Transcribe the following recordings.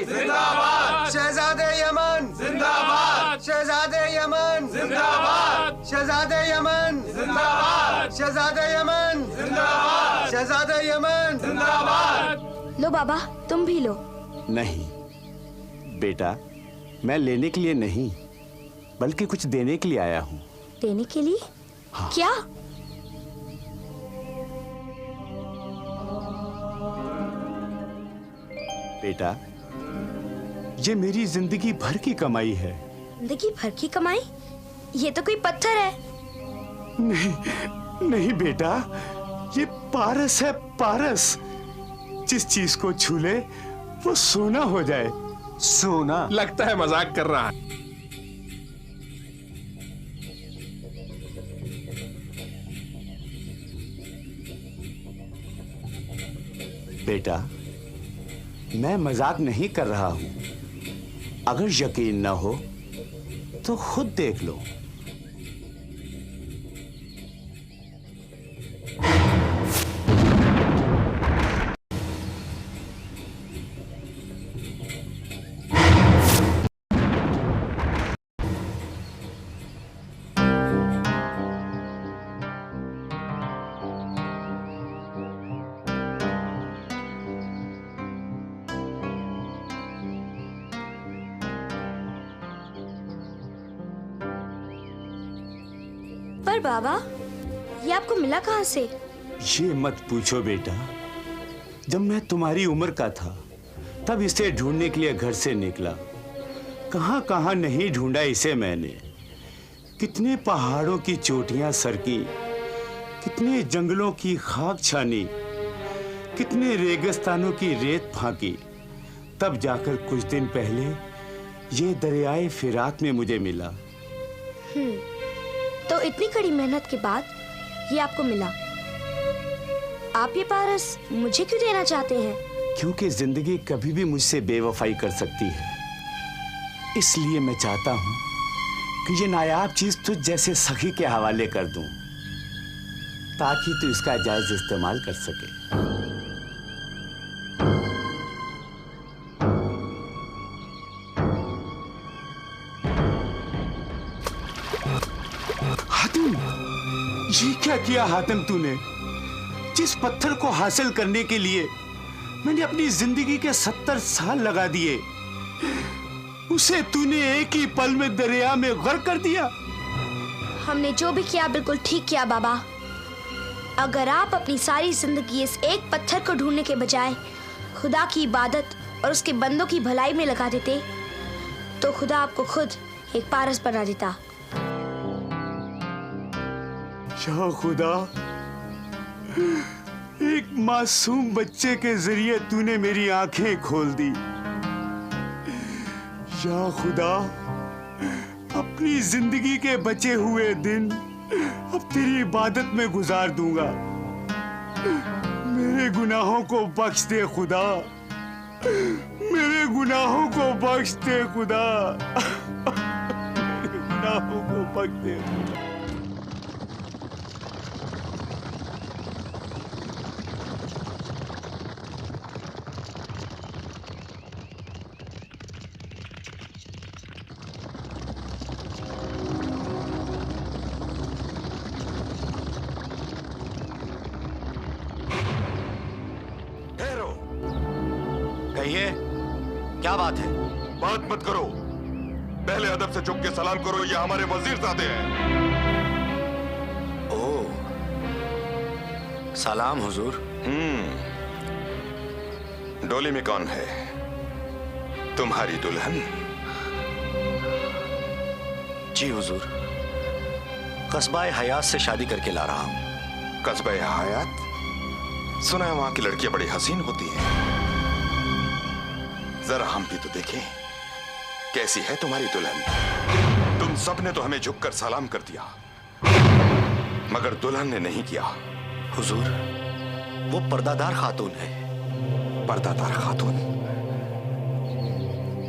जिंदाबाद। शहजादे यमन जिंदाबाद। शहजादे यमन जिंदाबाद। शहजादे यमन जिंदाबाद। शहजादे यमन जिंदाबाद। शहजादे यमन जिंदाबाद। लो बाबा, तुम भी लो। नहीं बेटा, मैं लेने के लिए नहीं बल्कि कुछ देने के लिए आया हूँ। देने के लिए? हाँ। क्या? बेटा, ये मेरी जिंदगी भर की कमाई है। जिंदगी भर की कमाई? ये तो कोई पत्थर है। नहीं नहीं बेटा, ये पारस है, पारस। जिस चीज को छू ले वो सोना हो जाए। सोना? लगता है मजाक कर रहा है। बेटा, मैं मजाक नहीं कर रहा हूं। अगर यकीन न हो तो खुद देख लो। पर बाबा, ये आपको मिला कहाँ से? ये मत पूछो बेटा। जब मैं तुम्हारी उम्र का था तब इसे ढूंढने के लिए घर से निकला। कहां कहां नहीं ढूंढा इसे मैंने। कितने पहाड़ों की चोटियां सरकी, कितने जंगलों की खाक छानी, कितने रेगिस्तानों की रेत फांकी, तब जाकर कुछ दिन पहले ये दरियाए फिरात में मुझे मिला। तो इतनी कड़ी मेहनत के बाद ये आपको मिला। आप ये पारस मुझे क्यों देना चाहते हैं? क्योंकि जिंदगी कभी भी मुझसे बेवफाई कर सकती है। इसलिए मैं चाहता हूं कि ये नायाब चीज तुझ जैसे सखी के हवाले कर दूं, ताकि तू इसका जायज इस्तेमाल कर सके। हातिम, ये क्या किया हातिम तूने? जिस पत्थर को हासिल करने के लिए मैंने अपनी जिंदगी के 70 साल लगा दिए, उसे तूने एक ही पल में दरिया में गर्क कर दिया। हमने जो भी किया बिल्कुल ठीक किया बाबा। अगर आप अपनी सारी जिंदगी इस एक पत्थर को ढूंढने के बजाय खुदा की इबादत और उसके बंदों की भलाई में लगा देते, तो खुदा आपको खुद एक पारस बना देता। या खुदा, एक मासूम बच्चे के जरिए तूने मेरी आंखें खोल दी। या खुदा, अपनी जिंदगी के बचे हुए दिन अब तेरी इबादत में गुजार दूंगा। मेरे गुनाहों को बख्श दे खुदा, मेरे गुनाहों को बख्श दे खुदा, मेरे गुनाहों को बख्श दे खुदा। कहिए, क्या बात है? बात मत करो, पहले अदब से झुक के सलाम करो। ये हमारे वजीरजादे हैं। ओह, सलाम हुजूर। डोली में कौन है? तुम्हारी दुल्हन? जी हुजूर, कस्बा हयात से शादी करके ला रहा हूं। कस्बा हयात? सुना है वहां की लड़कियां बड़ी हसीन होती हैं। जरा हम भी तो देखें कैसी है तुम्हारी दुल्हन। तुम सबने तो हमें झुककर सलाम कर दिया, मगर दुल्हन ने नहीं किया। हुजूर, वो पर्दादार खातून है। पर्दादार खातून?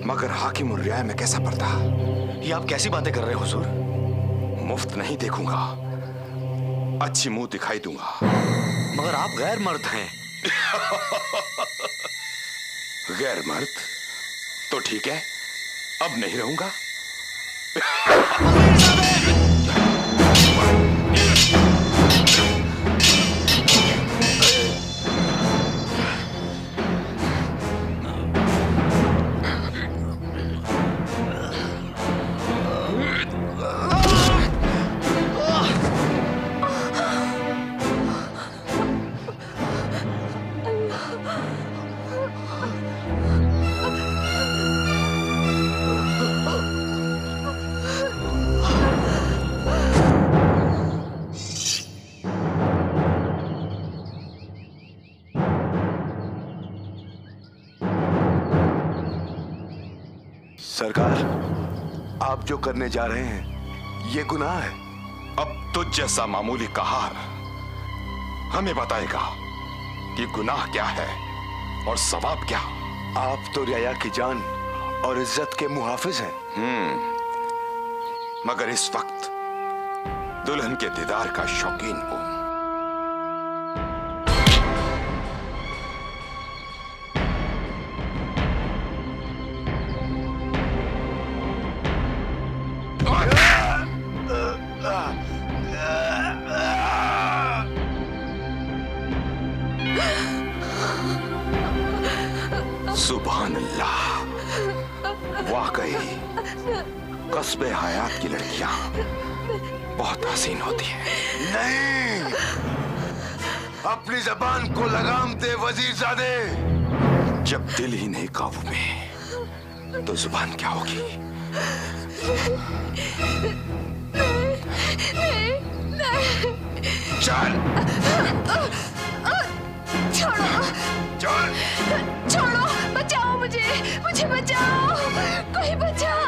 मगर हाकिम उर रियाया में कैसा पर्दा? ये आप कैसी बातें कर रहे हैं हुजूर? मुफ्त नहीं देखूंगा, अच्छी मुंह दिखाई दूंगा। मगर आप गैर मर्द हैं। गैर मर्द? तो ठीक है, अब नहीं रहूंगा। सरकार, आप जो करने जा रहे हैं ये गुनाह है। अब तुझ जैसा मामूली कहार हमें बताएगा कि गुनाह क्या है और सवाब क्या। आप तो रिया की जान और इज्जत के मुहाफिज हैं। मगर इस वक्त दुल्हन के दीदार का शौकीन हूं। सुभान अल्लाह, वाकई कस्बे हयात की लड़कियां बहुत हसीन होती हैं। नहीं, अपनी जबान को लगाम दे वजीरजादे। जब दिल ही नहीं काबू में तो जुबान क्या होगी? चल छोड़ो, चल, छोड़ो, बचाओ मुझे, मुझे बचाओ, कोई बचाओ।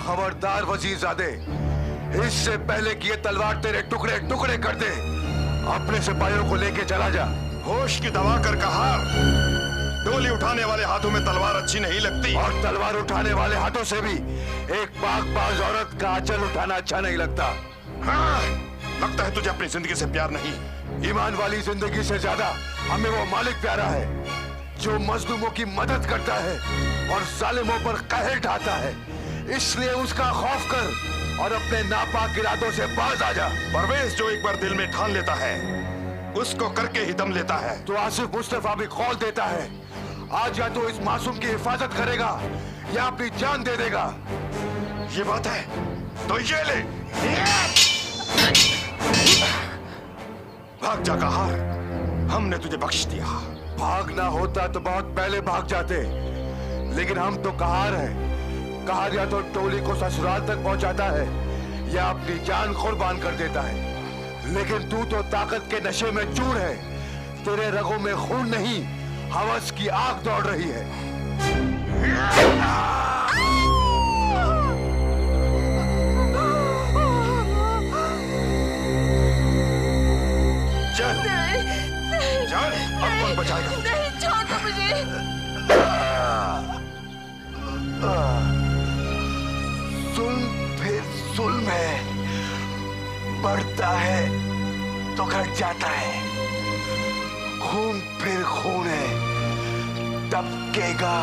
खबरदार वजीरजादे, इससे पहले कि ये तलवार तेरे टुकड़े टुकड़े कर दे, अपने सिपाहियों को लेके चला जा। होश की दवा कर कहार। डोली उठाने वाले हाथों में तलवार अच्छी नहीं लगती, और तलवार उठाने वाले हाथों से भी एक पाकबाज औरत का आंचल उठाना अच्छा नहीं लगता। हाँ, लगता है तुझे अपनी जिंदगी से प्यार नहीं। ईमान वाली जिंदगी से ज्यादा हमें वो मालिक प्यारा है जो मजलूमों की मदद करता है और जालिमों पर कहर ढाता है। इसलिए उसका खौफ कर और अपने नापाक इरादों से बाज आ जा। परवेज जो एक बार दिल में ठान लेता है उसको करके ही दम लेता है। तो आसिफ मुस्तफा भी कौल देता है, आज या तो इस मासूम की हिफाजत करेगा या अपनी जान दे देगा। ये बात है तो ये ले। भाग जा कहार, हमने तुझे बख्श दिया। भागना होता तो बहुत पहले भाग जाते, लेकिन हम तो कहार हैं। कहार या तो टोली को ससुराल तक पहुंचाता है या अपनी जान कुर्बान कर देता है, लेकिन तू तो ताकत के नशे में चूर है। तेरे रगों में खून नहीं, हवस की आग दौड़ रही है। चल चल, अब कौन बचाएगा? नहीं, छोड़ दो मुझे। जुल्म फिर जुल्म है, बढ़ता है तो घट जाता है। खून फिर खून है, टपकेगा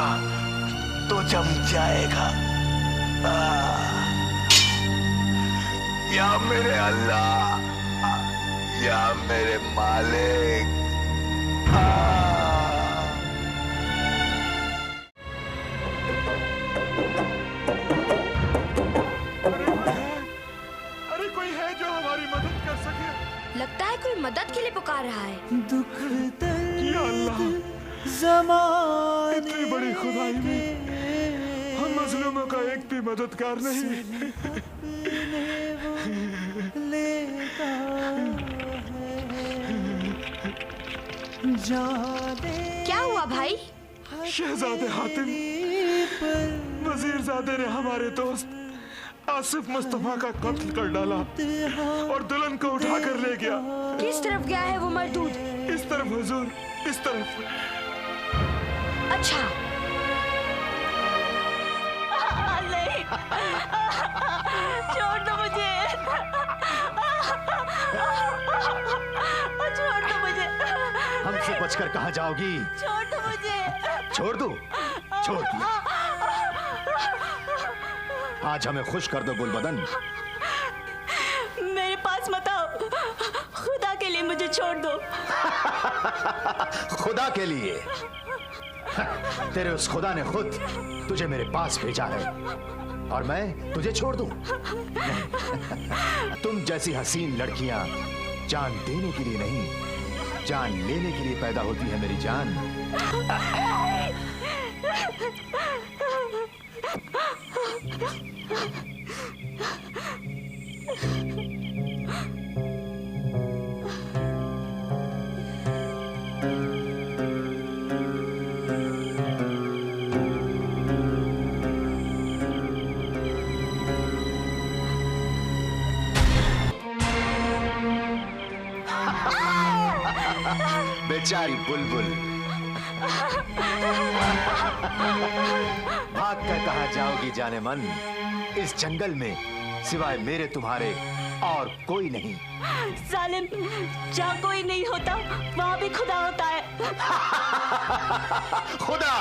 तो जम जाएगा। या मेरे अल्लाह, या मेरे मालिक। अरे कोई है जो हमारी मदद कर सके? लगता है कोई मदद के लिए पुकार रहा है। दुख या अल्लाह, जमाने इतनी बड़ी खुदाई में हम मजलूमों का एक भी मददगार नहीं। क्या हुआ भाई? शहजादे हातिम, वजीरजादे ने हमारे दोस्त आसिफ मुस्तफा का कत्ल कर डाला और दुल्हन को उठाकर ले गया। किस तरफ गया है वो मरदूद? इस तरफ हुजूर, इस तरफ। अच्छा। नहीं, छोड़ दो मुझे, छोड़ दो मुझे। हमसे बचकर कहाँ जाओगी? छोड़ दो मुझे। छोड़ दूं? छोड़ दिया। आज हमें खुश कर दो गुलबदन। मेरे पास मत आओ, खुदा के लिए मुझे छोड़ दो। खुदा के लिए? तेरे उस खुदा ने खुद तुझे मेरे पास भेजा है और मैं तुझे छोड़ दूं? तुम जैसी हसीन लड़कियां जान देने के लिए नहीं, जान लेने के लिए पैदा होती है मेरी जान। बेचारी बुलबुल, भाग कर कहाँ जाओगी जाने मन? इस जंगल में सिवाय मेरे तुम्हारे और कोई नहीं। जालिम, जहाँ कोई नहीं होता वहाँ भी खुदा होता है। खुदा!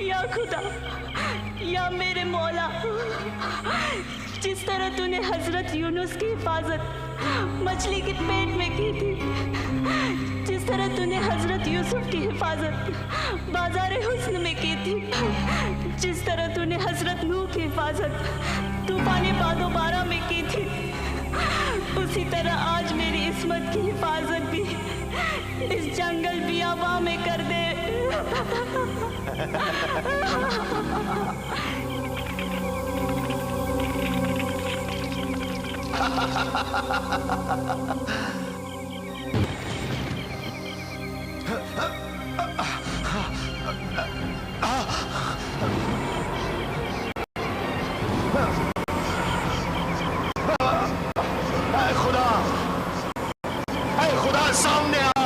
या खुदा, या मेरे मौला, जिस तरह तूने हजरत यूनुस की हिफाजत मछली के पेट में की थी, जिस तरह तूने हजरत यूसुफ की हिफाजत बाजार हुस्न में की थी, जिस तरह तूने हजरत नूह की हिफाजत तूफान बादो बारा में की थी, उसी तरह आज मेरी इस्मत की हिफाजत भी इस जंगल बियाबा में कर दे। खुदा सामने आ।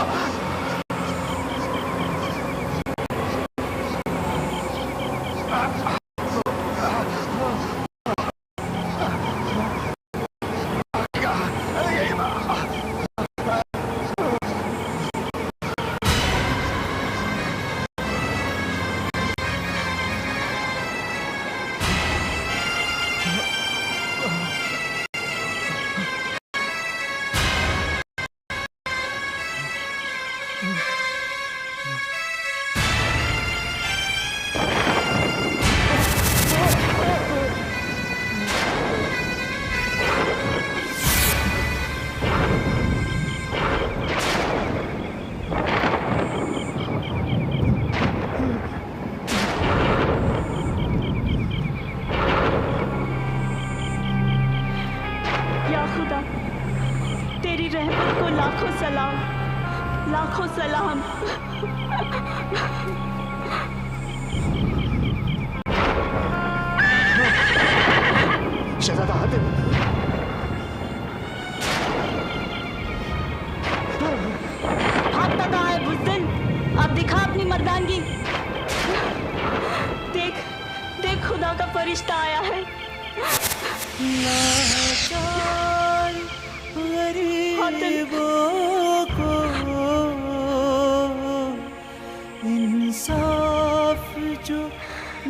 तेरी रहमत को लाखों सलाम, लाखों सलाम। शहजादा हातिम, भागता कहाँ है बुज़दिल? अब दिखा अपनी मर्दानगी। देख देख, खुदा का फरिश्ता आया है। को इंसाफ जो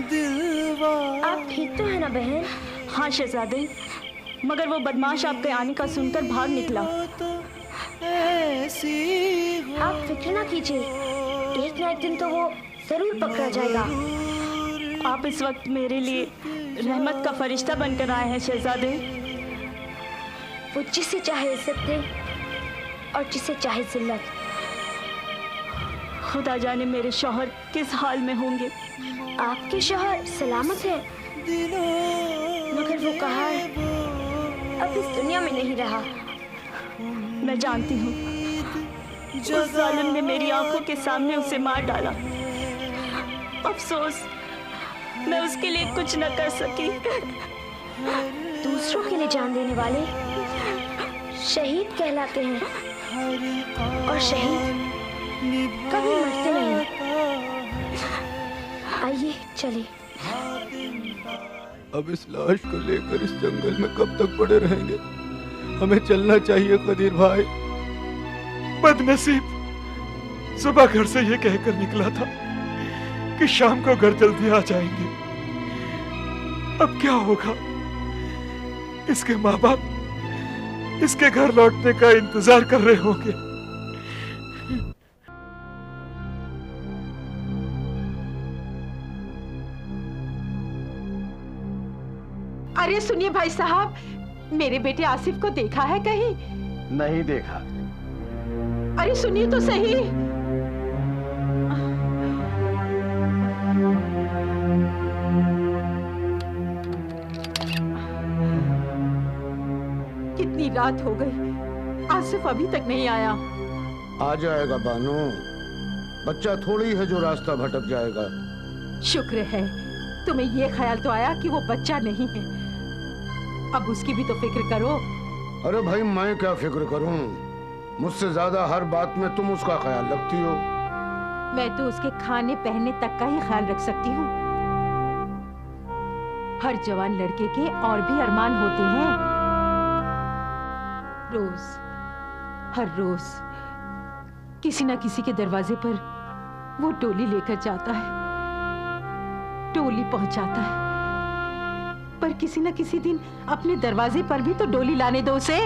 दिलवा। आप ठीक तो है ना बहन? हाँ शहजादे, मगर वो बदमाश आपके आने का सुनकर भाग निकला। आप फिक्र ना कीजिए, एक ना एक दिन तो वो जरूर पकड़ा जाएगा। आप इस वक्त मेरे लिए रहमत का फरिश्ता बनकर आए हैं शहजादे। वो जिसे चाहे इज्जत दे और जिसे चाहे जिल्लत। खुदा जाने मेरे शौहर किस हाल में होंगे। आपके शौहर सलामत है, मगर वो कहाँ है? अब इस दुनिया में नहीं रहा। मैं जानती हूँ, उस जालिम ने मेरी आंखों के सामने उसे मार डाला। अफसोस मैं उसके लिए कुछ न कर सकी। दूसरों के लिए जान देने वाले शहीद कहलाते हैं, और शहीद कभी मरते नहीं। आइए चले। अब इस लाश को लेकर इस जंगल में कब तक पड़े रहेंगे? हमें चलना चाहिए कदीर भाई। बदनसीब, सुबह घर से ये कहकर निकला था कि शाम को घर जल्दी आ जाएंगे। अब क्या होगा? इसके माँ बाप इसके घर लौटने का इंतजार कर रहे होंगे। अरे सुनिए भाई साहब, मेरे बेटे आसिफ को देखा है कहीं? नहीं देखा। अरे सुनिए तो सही। कितनी रात हो गई, आसिफ अभी तक नहीं आया। आ जाएगा बानो, बच्चा थोड़ी है जो रास्ता भटक जाएगा। शुक्र है तुम्हें ये ख्याल तो आया कि वो बच्चा नहीं है। अब उसकी भी तो फिक्र करो। अरे भाई मैं क्या फिक्र करूं, मुझसे ज्यादा हर बात में तुम उसका ख्याल रखती हो। मैं तो उसके खाने पहनने तक का ही ख्याल रख सकती हूँ। हर जवान लड़के के और भी अरमान होते हैं। हर रोज किसी न किसी के दरवाजे पर वो टोली लेकर जाता है, टोली पहुंचाता है। पर किसी न किसी दिन अपने दरवाजे पर भी तो डोली लाने दो उसे।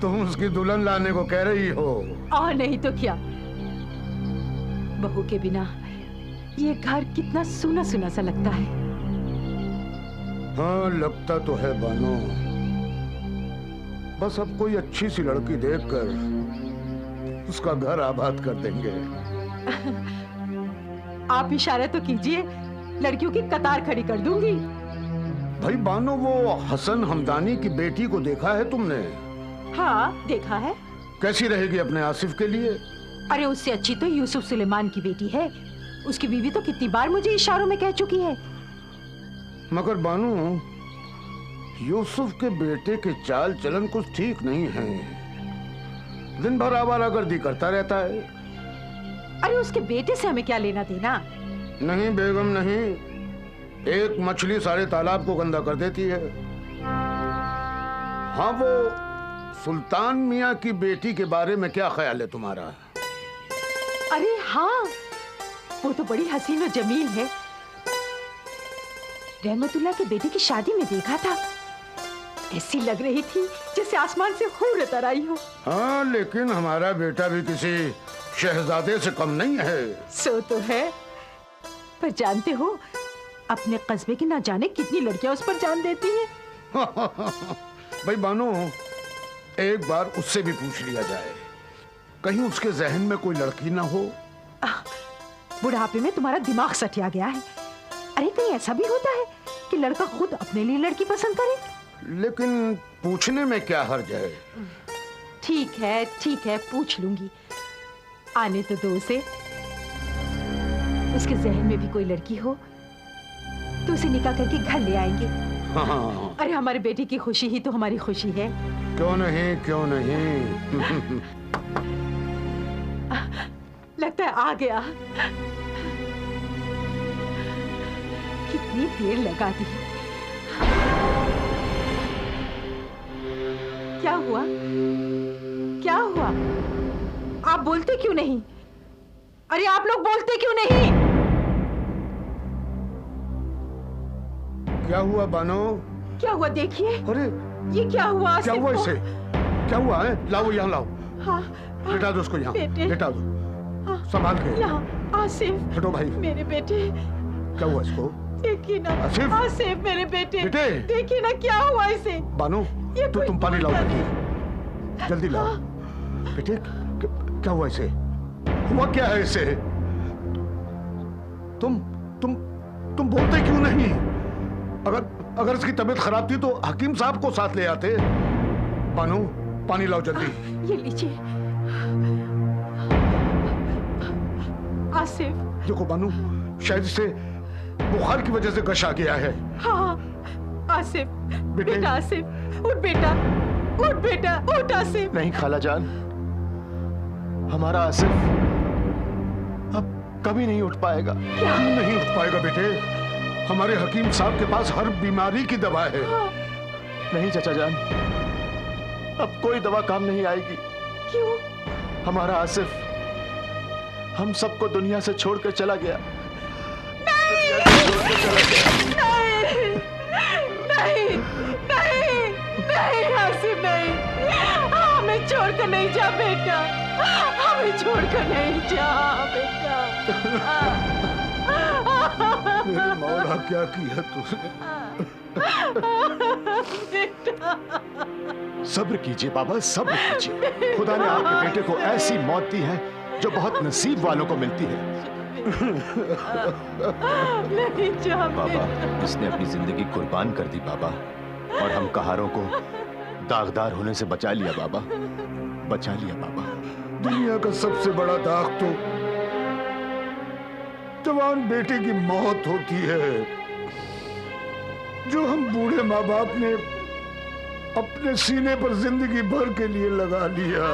तुम उसकी दुल्हन लाने को कह रही हो? और नहीं तो क्या। बहू के बिना ये घर कितना सूना सूना सा लगता है। हाँ लगता तो है बानो, बस अब कोई अच्छी सी लड़की देखकर उसका घर आबाद कर देंगे। आप इशारा तो कीजिए, लड़कियों की कतार खड़ी कर दूंगी। भाई बानो, वो हसन हमदानी की बेटी को देखा है तुमने? हाँ देखा है। कैसी रहेगी अपने आसिफ के लिए? अरे उससे अच्छी तो यूसुफ सुलेमान की बेटी है। उसकी बीवी तो कितनी बार मुझे इशारों में कह चुकी है। मगर बानो, यूसुफ के बेटे के चाल चलन कुछ ठीक नहीं है। दिन भर आवारागर्दी करता रहता है। अरे उसके बेटे से हमें क्या लेना देना? नहीं बेगम नहीं, एक मछली सारे तालाब को गंदा कर देती है। हाँ वो सुल्तान मियाँ की बेटी के बारे में क्या ख्याल है तुम्हारा? अरे हाँ, वो तो बड़ी हसीन और जमील है। रहमतुल्लाह के बेटे की शादी में देखा था, ऐसी लग रही थी जैसे आसमान से हूर उतर आई हो। हाँ लेकिन हमारा बेटा भी किसी शहजादे से कम नहीं है। सो तो है, पर जानते हो अपने कस्बे की ना जाने कितनी लड़कियां उस पर जान देती हैं। भाई बानो, एक बार उससे भी पूछ लिया जाए, कहीं उसके जहन में कोई लड़की ना हो। बुढ़ापे में तुम्हारा दिमाग सटिया गया है। अरे कहीं ऐसा भी होता है कि लड़का खुद अपने लिए लड़की पसंद करे? लेकिन पूछने में क्या हर्ज है? ठीक है पूछ लूंगी। आने तो दो उसे। उसके जहन में भी कोई लड़की हो तो उसे निकाह करके घर ले आएंगे। हाँ। अरे हमारे बेटी की खुशी ही तो हमारी खुशी है। क्यों नहीं क्यों नहीं। लगता है आ गया। कितनी देर लगा दी। क्या हुआ? क्या हुआ? आप बोलते क्यों नहीं? अरे आप लोग बोलते क्यों नहीं? क्या हुआ बानो? क्या हुआ देखिए। अरे ये क्या हुआ? क्या हुआ इसे? क्या हुआ है? लाओ यहाँ लाओ। हाँ, लेटा दो उसको यहाँ। लेटा दो। हाँ, संभाल के। यहाँ आसिफ। हटो भाई। मेरे बेटे। क्या हुआ इसको? देखिए ना आसिफ मेरे बेटे। देखिए ना क्या हुआ इसे। बानो तुम पानी लाओ जल्दी लाओ। बेटे क्या हुआ इसे? हुआ क्या है इसे? तुम बोलते क्यों नहीं? अगर इसकी तबीयत खराब थी तो हकीम साहब को साथ ले आते। बानू, पानी लाओ जल्दी। ये लीजिए। आसिफ। देखो बानू, शायद इसे बुखार की वजह से गश आ गया है। हाँ आसिफ, बेटा आसिफ, उठ बेटा, उठ बेटा, उठ आसिफ। नहीं खाला जान, हमारा आसिफ अब कभी नहीं उठ पाएगा। क्यों नहीं उठ पाएगा बेटे? हमारे हकीम साहब के पास हर बीमारी की दवा है। नहीं चाचा जान, अब कोई दवा काम नहीं आएगी। क्यों? हमारा आसिफ हम सबको दुनिया से छोड़कर चला गया। नहीं, आसिफ नहीं, हमें छोड़कर नहीं जा बेटा, हमें छोड़कर नहीं जा बेटा। मेरे मौला, क्या किया तूने? सब्र कीजिए बाबा, सब्र कीजिए। खुदा ने आपके बेटे को ऐसी मौत दी है जो बहुत नसीब वालों को मिलती है। नहीं जा बाबा, इसने अपनी जिंदगी कुर्बान कर दी बाबा, और हम कहारों को दागदार होने से बचा लिया बाबा, बचा लिया बाबा। दुनिया का सबसे बड़ा दाग तो जवान बेटे की मौत होती है, जो हम बूढ़े माँ बाप ने अपने सीने पर जिंदगी भर के लिए लगा लिया।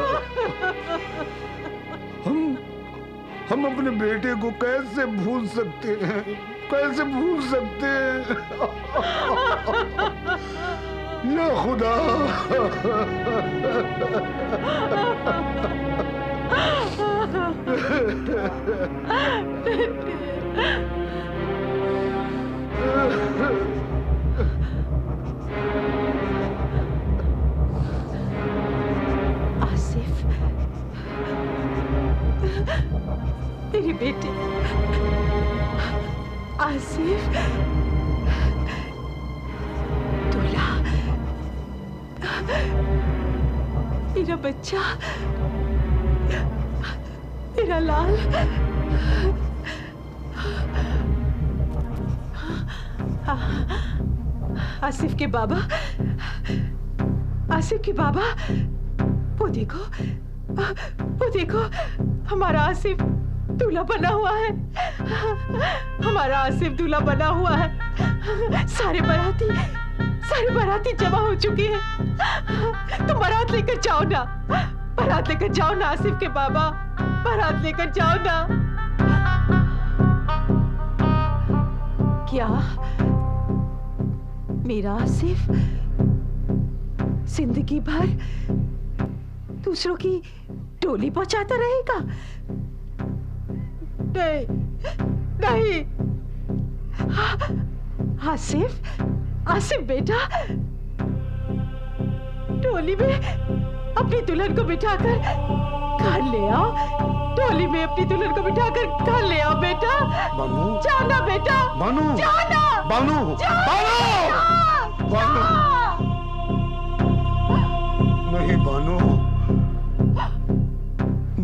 हम अपने बेटे को कैसे भूल सकते हैं? कैसे भूल सकते हैं? या खुदा। आसिफ, मेरी बेटी आसिफ, दूल्हा, मेरा बच्चा, मेरा लाल। आसिफ के बाबा, आसिफ के बाबा, वो देखो, हमारा आसिफ दूल्हा बना हुआ है, हमारा आसिफ दूल्हा बना हुआ है। सारे बाराती जमा हो चुके हैं। तुम बारात लेकर जाओ ना, बारात लेकर जाओ ना आसिफ के बाबा, बारात लेकर जाओ ना। क्या मेरा आसिफ जिंदगी भर दूसरों की डोली पहुंचाता रहेगा? नहीं। आसिफ, आसिफ बेटा, डोली में अपनी दुल्हन को बिठाकर घर ले आओ, डोली में अपनी दुल्हन को बिठाकर घर ले आओ बेटा। बानू, जाना बेटा, बानू, जाना, बानू, बानू, नहीं बानू,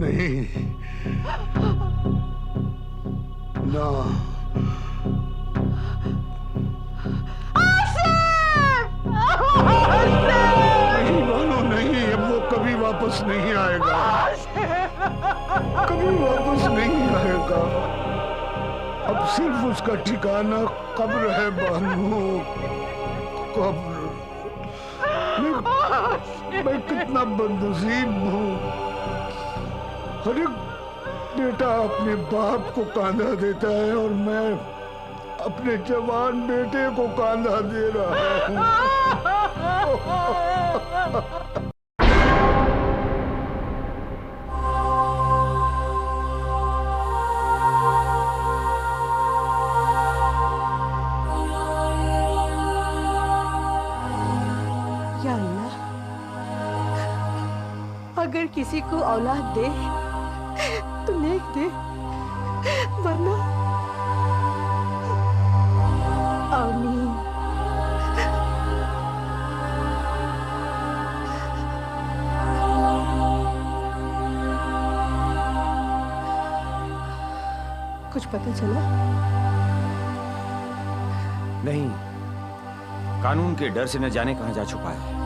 नहीं, ना। नहीं बानू, नहीं, अब वो कभी वापस नहीं आएगा, कभी वापस नहीं आएगा। अब सिर्फ उसका ठिकाना कब्र है बानू, कब्र। मैं कितना बदनसीब हूँ। हर एक बेटा अपने बाप को कांधा देता है और मैं अपने जवान बेटे को कांधा दे रहा हूँ। या अल्लाह, अगर किसी को औलाद दे तो नेक दे, वरना आमीन। कुछ पता चला? नहीं, कानून के डर से न जाने कहां जा छुपा है।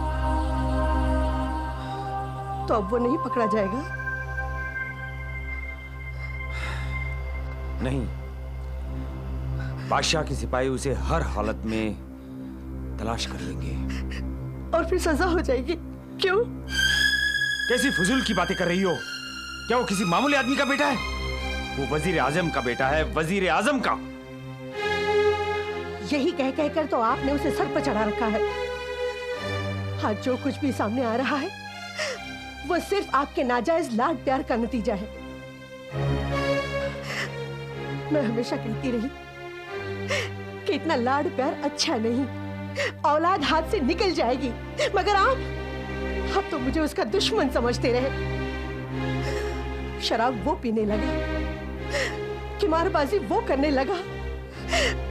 तो अब वो नहीं पकड़ा जाएगा? नहीं, बादशाह के सिपाही उसे हर हालत में तलाश कर लेंगे। और फिर सजा हो जाएगी? क्यों? कैसी फजूल की बातें कर रही हो? क्या वो किसी मामूली आदमी का बेटा है? वो वजीर आजम का बेटा है, वजीर आजम का। यही कह कहकर तो आपने उसे सर पर चढ़ा रखा है। आज जो कुछ भी सामने आ रहा है वो सिर्फ आपके नाजायज लाड प्यार का नतीजा है। मैं हमेशा कहती रही कि इतना लाड प्यार अच्छा नहीं, औलाद हाथ से निकल जाएगी, मगर आप अब तो मुझे उसका दुश्मन समझते रहे। शराब वो पीने लगा, किमारबाजी वो करने लगा,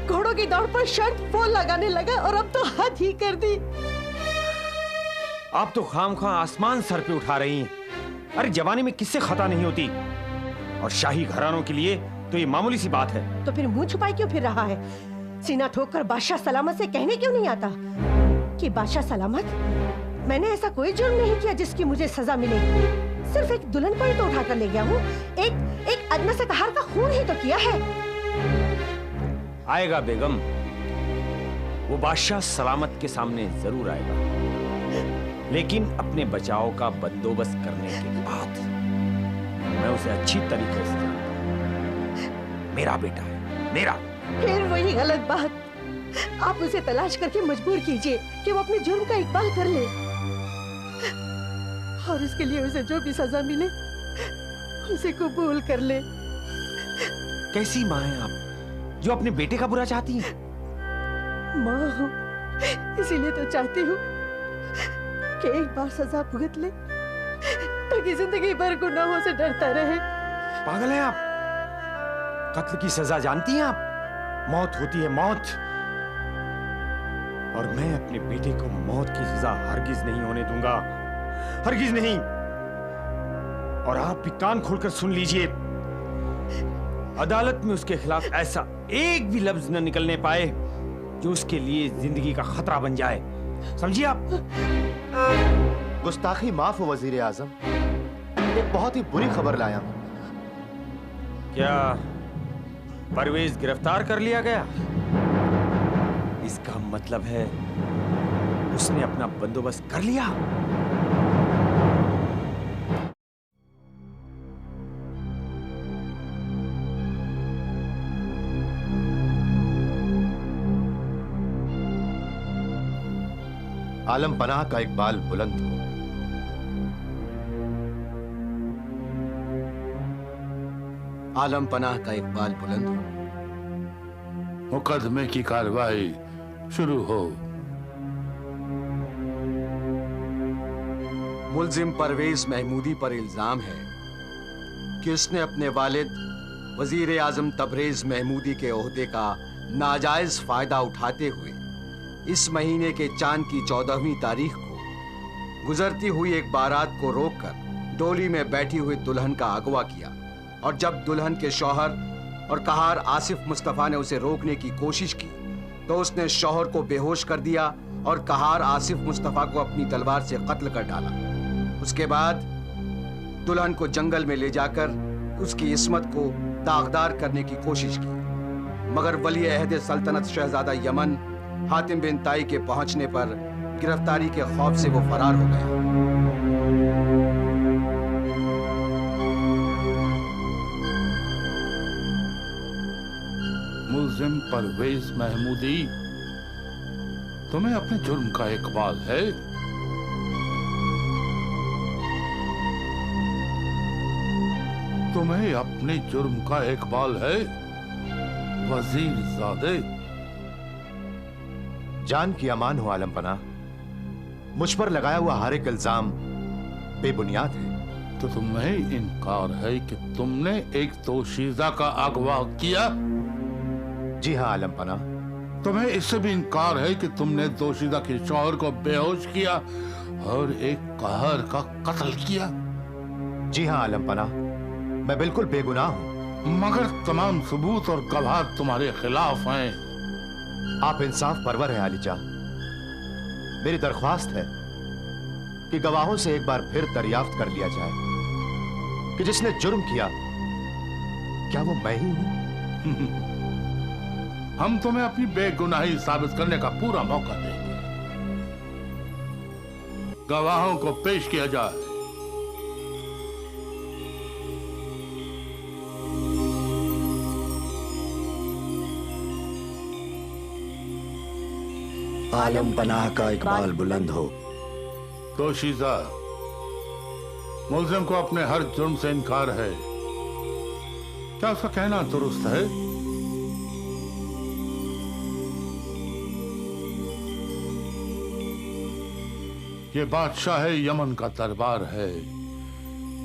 घोड़ों की दौड़ पर शर्त वो लगाने लगा, और अब तो हद ही कर दी। आप तो खामखा आसमान सर पे उठा रही हैं। अरे जवानी में किससे खता नहीं होती, और शाही घरानों के लिए तो ये मामूली सी बात है। तो फिर मुंह छुपाए क्यों फिर रहा है? सीना ठोक कर बादशाह सलामत से कहने क्यों नहीं आता कि बादशाह सलामत? मैंने ऐसा कोई जुर्म नहीं किया जिसकी मुझे सजा मिले। सिर्फ एक दुल्हन को ही तो उठा कर ले गया हूँ। एक अदना से तहार का खून ही तो किया है। आएगा बेगम, वो बादशाह सलामत के सामने जरूर आएगा, लेकिन अपने बचाव का बंदोबस्त करने के बाद। मैं उसे अच्छी तरीके से जानता हूं। मेरा बेटा है, मेरा। फिर वही गलत बात। आप उसे तलाश करके मजबूर कीजिए कि वो अपने जुर्म का इकबाल कर ले, और इसके लिए उसे जो भी सजा मिले उसे कबूल कर ले। कैसी माँ हैं आप जो अपने बेटे का बुरा चाहती हैं? माँ हूँ, इसीलिए तो चाहती हूँ कि एक बार सजा भुगत ले ताकि जिंदगी भर गुनाहों से डरता रहे। पागल हैं आप? कत्ल की सजा जानती हैं आप? मौत होती है, मौत। और मैं अपने बेटे को मौत की सजा हरगिज नहीं होने दूंगा, हरगिज नहीं। और आप भी कान खोलकर सुन लीजिए, अदालत में उसके खिलाफ ऐसा एक भी लफ्ज न निकलने पाए जो उसके लिए जिंदगी का खतरा बन जाए। समझिए आप? गुस्ताखी माफ हो वजीर आजम, एक बहुत ही बुरी खबर लाया हूं। क्या परवेज गिरफ्तार कर लिया गया? इसका मतलब है उसने अपना बंदोबस्त कर लिया। आलम पनाह का इकबाल बुलंद हो। आलम पनाह का इकबाल बुलंद हो। मुकदमे की कार्रवाई शुरू हो। मुल्जिम परवेज महमूदी पर इल्जाम है कि उसने अपने वालिद वजीर आजम तबरेज महमूदी के ओहदे का नाजायज फायदा उठाते हुए इस महीने के चांद की 14वीं तारीख को गुजरती हुई एक बारात को रोककर डोली में बैठी हुई दुल्हन का अगवा किया, और जब दुल्हन के शौहर और कहार आसिफ मुस्तफा ने उसे रोकने की कोशिश की तो उसने शौहर को बेहोश कर दिया और कहार आसिफ मुस्तफा को अपनी तलवार से कत्ल कर डाला। उसके बाद दुल्हन को जंगल में ले जाकर उसकी इस्मत को दागदार करने की कोशिश की, मगर वली अहद सल्तनत शहजादा यमन हातिम बिन ताई के पहुंचने पर गिरफ्तारी के खौफ से वो फरार हो गया। मुल्जिम परवेज महमूदी, तुम्हें अपने जुर्म का इकबाल है? तुम्हें अपने जुर्म का इकबाल है वजीर ज़ादे? जान की अमान हो आलम पनाह, मुझ पर लगाया हुआ हर एक इल्जाम बेबुनियाद है। तो तुम्हें इनकार है कि तुमने एक दोशीज़ा का अगवा किया? जी हाँ आलम पनाह। तुम्हें इससे भी इनकार है कि तुमने दोशीज़ा के शौहर को बेहोश किया और एक कहर का कत्ल किया? जी हाँ आलम पनाह, मैं बिल्कुल बेगुनाह हूं। मगर तमाम सबूत और गवाह तुम्हारे खिलाफ हैं। आप इंसाफ परवर हैं आलिजा। मेरी दरख्वास्त है कि गवाहों से एक बार फिर दरियाफ्त कर लिया जाए कि जिसने जुर्म किया क्या वो मैं ही हूं? हम तुम्हें अपनी बेगुनाही साबित करने का पूरा मौका देंगे। गवाहों को पेश किया जाए। आलम पनाह का इकबाल बुलंद हो। दोशीज़ा, मुल्जिम को अपने हर जुर्म से इनकार है। क्या उसका कहना दुरुस्त है? ये बादशाह यमन का दरबार है।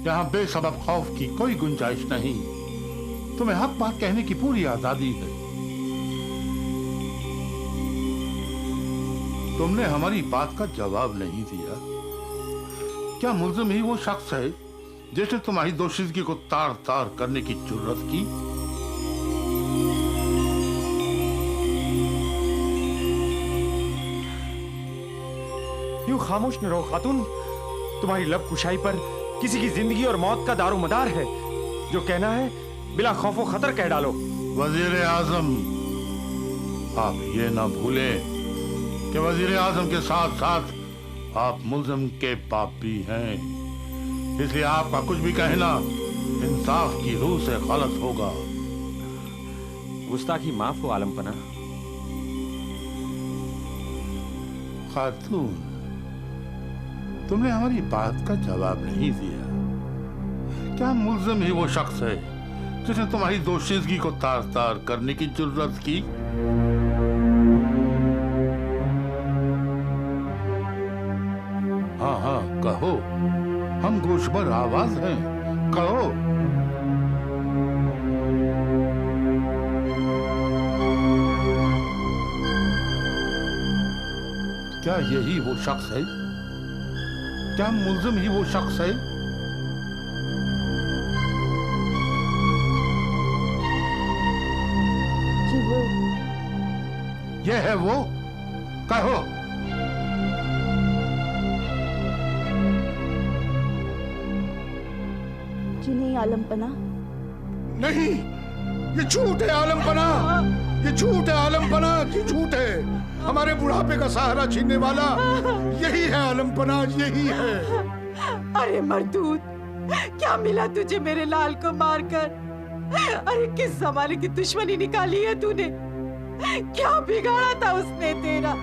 यहां बेसबब खौफ की कोई गुंजाइश नहीं। तुम्हें हक बात कहने की पूरी आजादी है। तुमने हमारी बात का जवाब नहीं दिया। क्या मुल्जिम ही वो शख्स है जिसने तुम्हारी दोषीजगी को तार तार करने की जुर्रत की? यूं खामोश न रहो खातून। तुम्हारी लब कुशाई पर किसी की जिंदगी और मौत का दारोमदार है। जो कहना है बिला खौफो खतर कह डालो। वजीर आजम, आप ये ना भूलें कि वजीर आजम के साथ साथ आप मुल्जिम के बाप भी हैं। इसलिए आपका कुछ भी कहना इंसाफ की रूह से गलत होगा। गुस्ताखी माफ हो आलमपना। खातून, तुमने हमारी बात का जवाब नहीं दिया। क्या मुल्जिम ही वो शख्स है जिसने तुम्हारी दोषीजगी को तार तार करने की जुर्रत की? हाँ हाँ कहो, हम गोशबर आवाज हैं, कहो। क्या यही वो शख्स है? क्या मुल्जिम ही वो शख्स है? जी वो। ये है वो? कहो। जी नहीं आलमपना। नहीं, ये झूठ है आलमपना। ये झूठ है आलमपना, ये झूठ है। हमारे बुढ़ापे का सहारा छीनने वाला यही है आलमपना, यही है। अरे मरदूद, क्या मिला तुझे मेरे लाल को मारकर? अरे किस जमाने की दुश्मनी निकाली है तूने? क्या बिगाड़ा था उसने तेरा?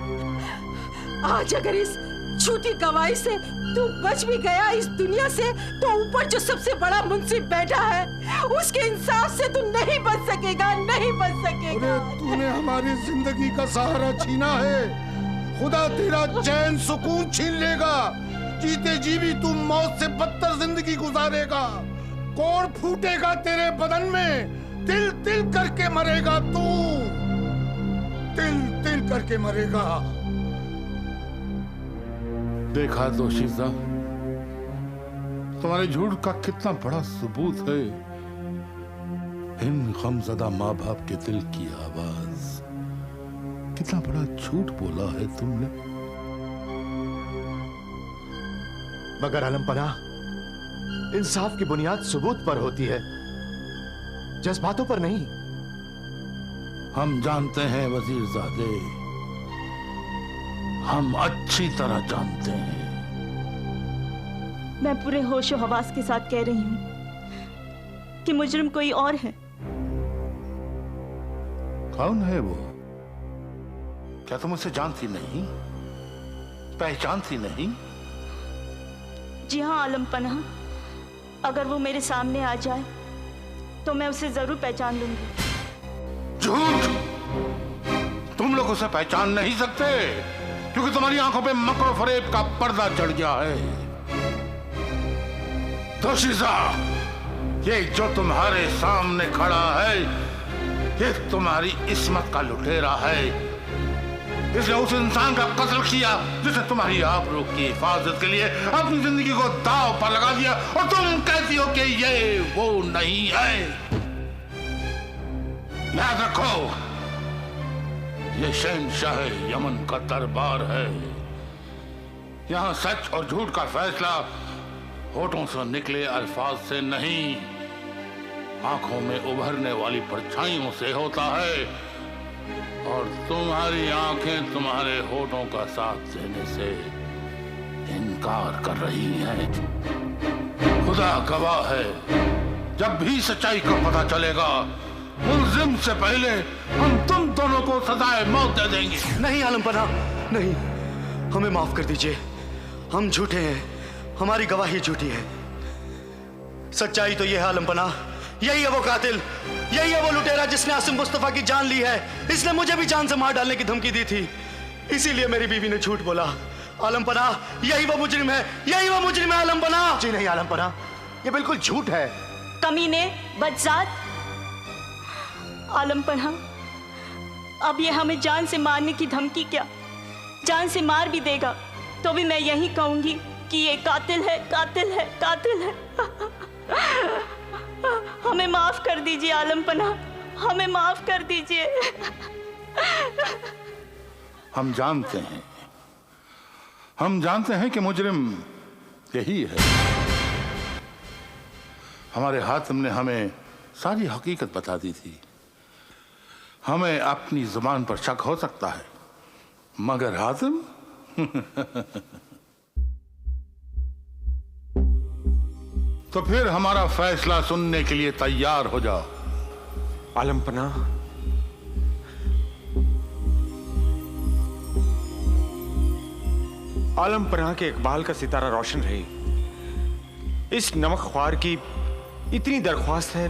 आज अगर इस झूठी गवाही से तू बच भी गया इस दुनिया से, तो ऊपर जो सबसे बड़ा मुंसिफ बैठा है उसके इंसाफ से तू नहीं बच सकेगा, नहीं बच सकेगा। तूने हमारी जिंदगी का सहारा छीना है। खुदा तेरा चैन सुकून छीन लेगा। जीते जी भी तू मौत से बदतर जिंदगी गुजारेगा। कोड़ फूटेगा तेरे बदन में। तिल तिल करके मरेगा तू। तिल तिल करके मरेगा। देखा दोशीज़ा, तुम्हारे झूठ का कितना बड़ा सबूत है। इन गमज़दा माँ बाप के दिल की आवाज। कितना बड़ा झूठ बोला है तुमने। मगर आलमपना, इंसाफ की बुनियाद सबूत पर होती है, जज्बातों पर नहीं। हम जानते हैं वजीरजादे, हम अच्छी तरह जानते हैं। मैं पूरे होशो हवास के साथ कह रही हूँ कि मुजरिम कोई और है। कौन है वो? क्या तुम उसे जानती नहीं, पहचानती नहीं? जी हाँ आलमपना, अगर वो मेरे सामने आ जाए तो मैं उसे जरूर पहचान लूंगी। झूठ! तुम लोग उसे पहचान नहीं सकते क्योंकि तुम्हारी आंखों पे मकर फरेब का पर्दा चढ़ गया है। दोशीज़ा, ये जो तुम्हारे सामने खड़ा है, ये तुम्हारी इस्मत का लुटेरा है। इसने उस इंसान का कत्ल किया जिसने तुम्हारी आबरू की हिफाजत के लिए अपनी जिंदगी को दांव पर लगा दिया, और तुम कहती हो कि ये वो नहीं है। याद रखो, ये शहंशाह यमन का दरबार है। यहाँ सच और झूठ का फैसला होठों से निकले अल्फाज से नहीं, आंखों में उभरने वाली परछाइयों से होता है। और तुम्हारी आंखें तुम्हारे होठों का साथ देने से इनकार कर रही हैं। खुदा गवाह है, जब भी सच्चाई का पता चलेगा, मुल्जिम से पहले हम तुम दोनों को सजाए मौत दे देंगे। नहीं आलम पनाह, नहीं, हमें माफ कर दीजिए। हम झूठे हैं, हमारी गवाही झूठी है। सच्चाई तो यह है आलम पनाह, यही है वो कातिल, यही है वो लुटेरा जिसने आसिम मुस्तफा की जान ली है। इसने मुझे भी जान से मार डालने की धमकी दी थी, इसीलिए मेरी बीवी ने झूठ बोला। आलम पनाह, यही वो मुजरिम है, यही वो मुजरिम है आलम पनाह। जी नहीं आलम पनाह, ये बिल्कुल झूठ है। कमीने, बदजात, आलम पनाह, अब ये हमें जान से मारने की धमकी क्या, जान से मार भी देगा तो भी मैं यही कहूंगी कि ये कातिल है, कातिल है, कातिल है। हमें माफ कर दीजिए आलम पनाह, हमें माफ कर दीजिए। हम जानते हैं कि मुजरिम यही है। हमारे हातिम ने हमें सारी हकीकत बता दी थी। हमें अपनी जुबान पर शक हो सकता है, मगर हातिम तो फिर हमारा फैसला सुनने के लिए तैयार हो जाओ। आलम पनाह, आलम पनाह के इकबाल का सितारा रोशन रहे। इस नमक ख्वार की इतनी दरख्वास्त है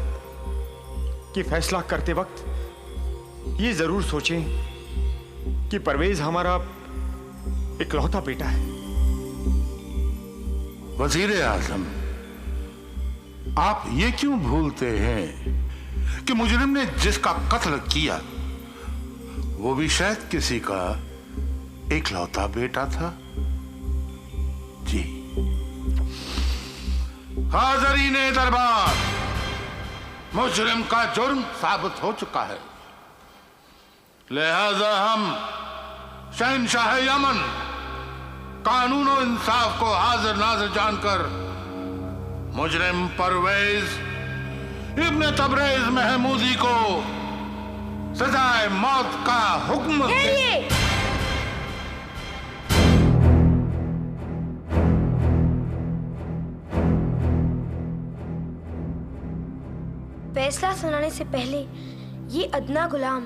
कि फैसला करते वक्त ये जरूर सोचें कि परवेज हमारा इकलौता बेटा है। वजीर आजम, आप ये क्यों भूलते हैं कि मुजरिम ने जिसका कत्ल किया वो भी शायद किसी का इकलौता बेटा था? जी। हाज़रीने दरबार, मुजरिम का जुर्म साबित हो चुका है, लिहाजा हम शहंशाह यमन कानून और इंसाफ को हाजिर नाजिर जानकर मुजरिम परवेज इब्ने तबरेज महमूदी को सजाए मौत का हुक्म फैसला सुनाने से पहले ये अदना गुलाम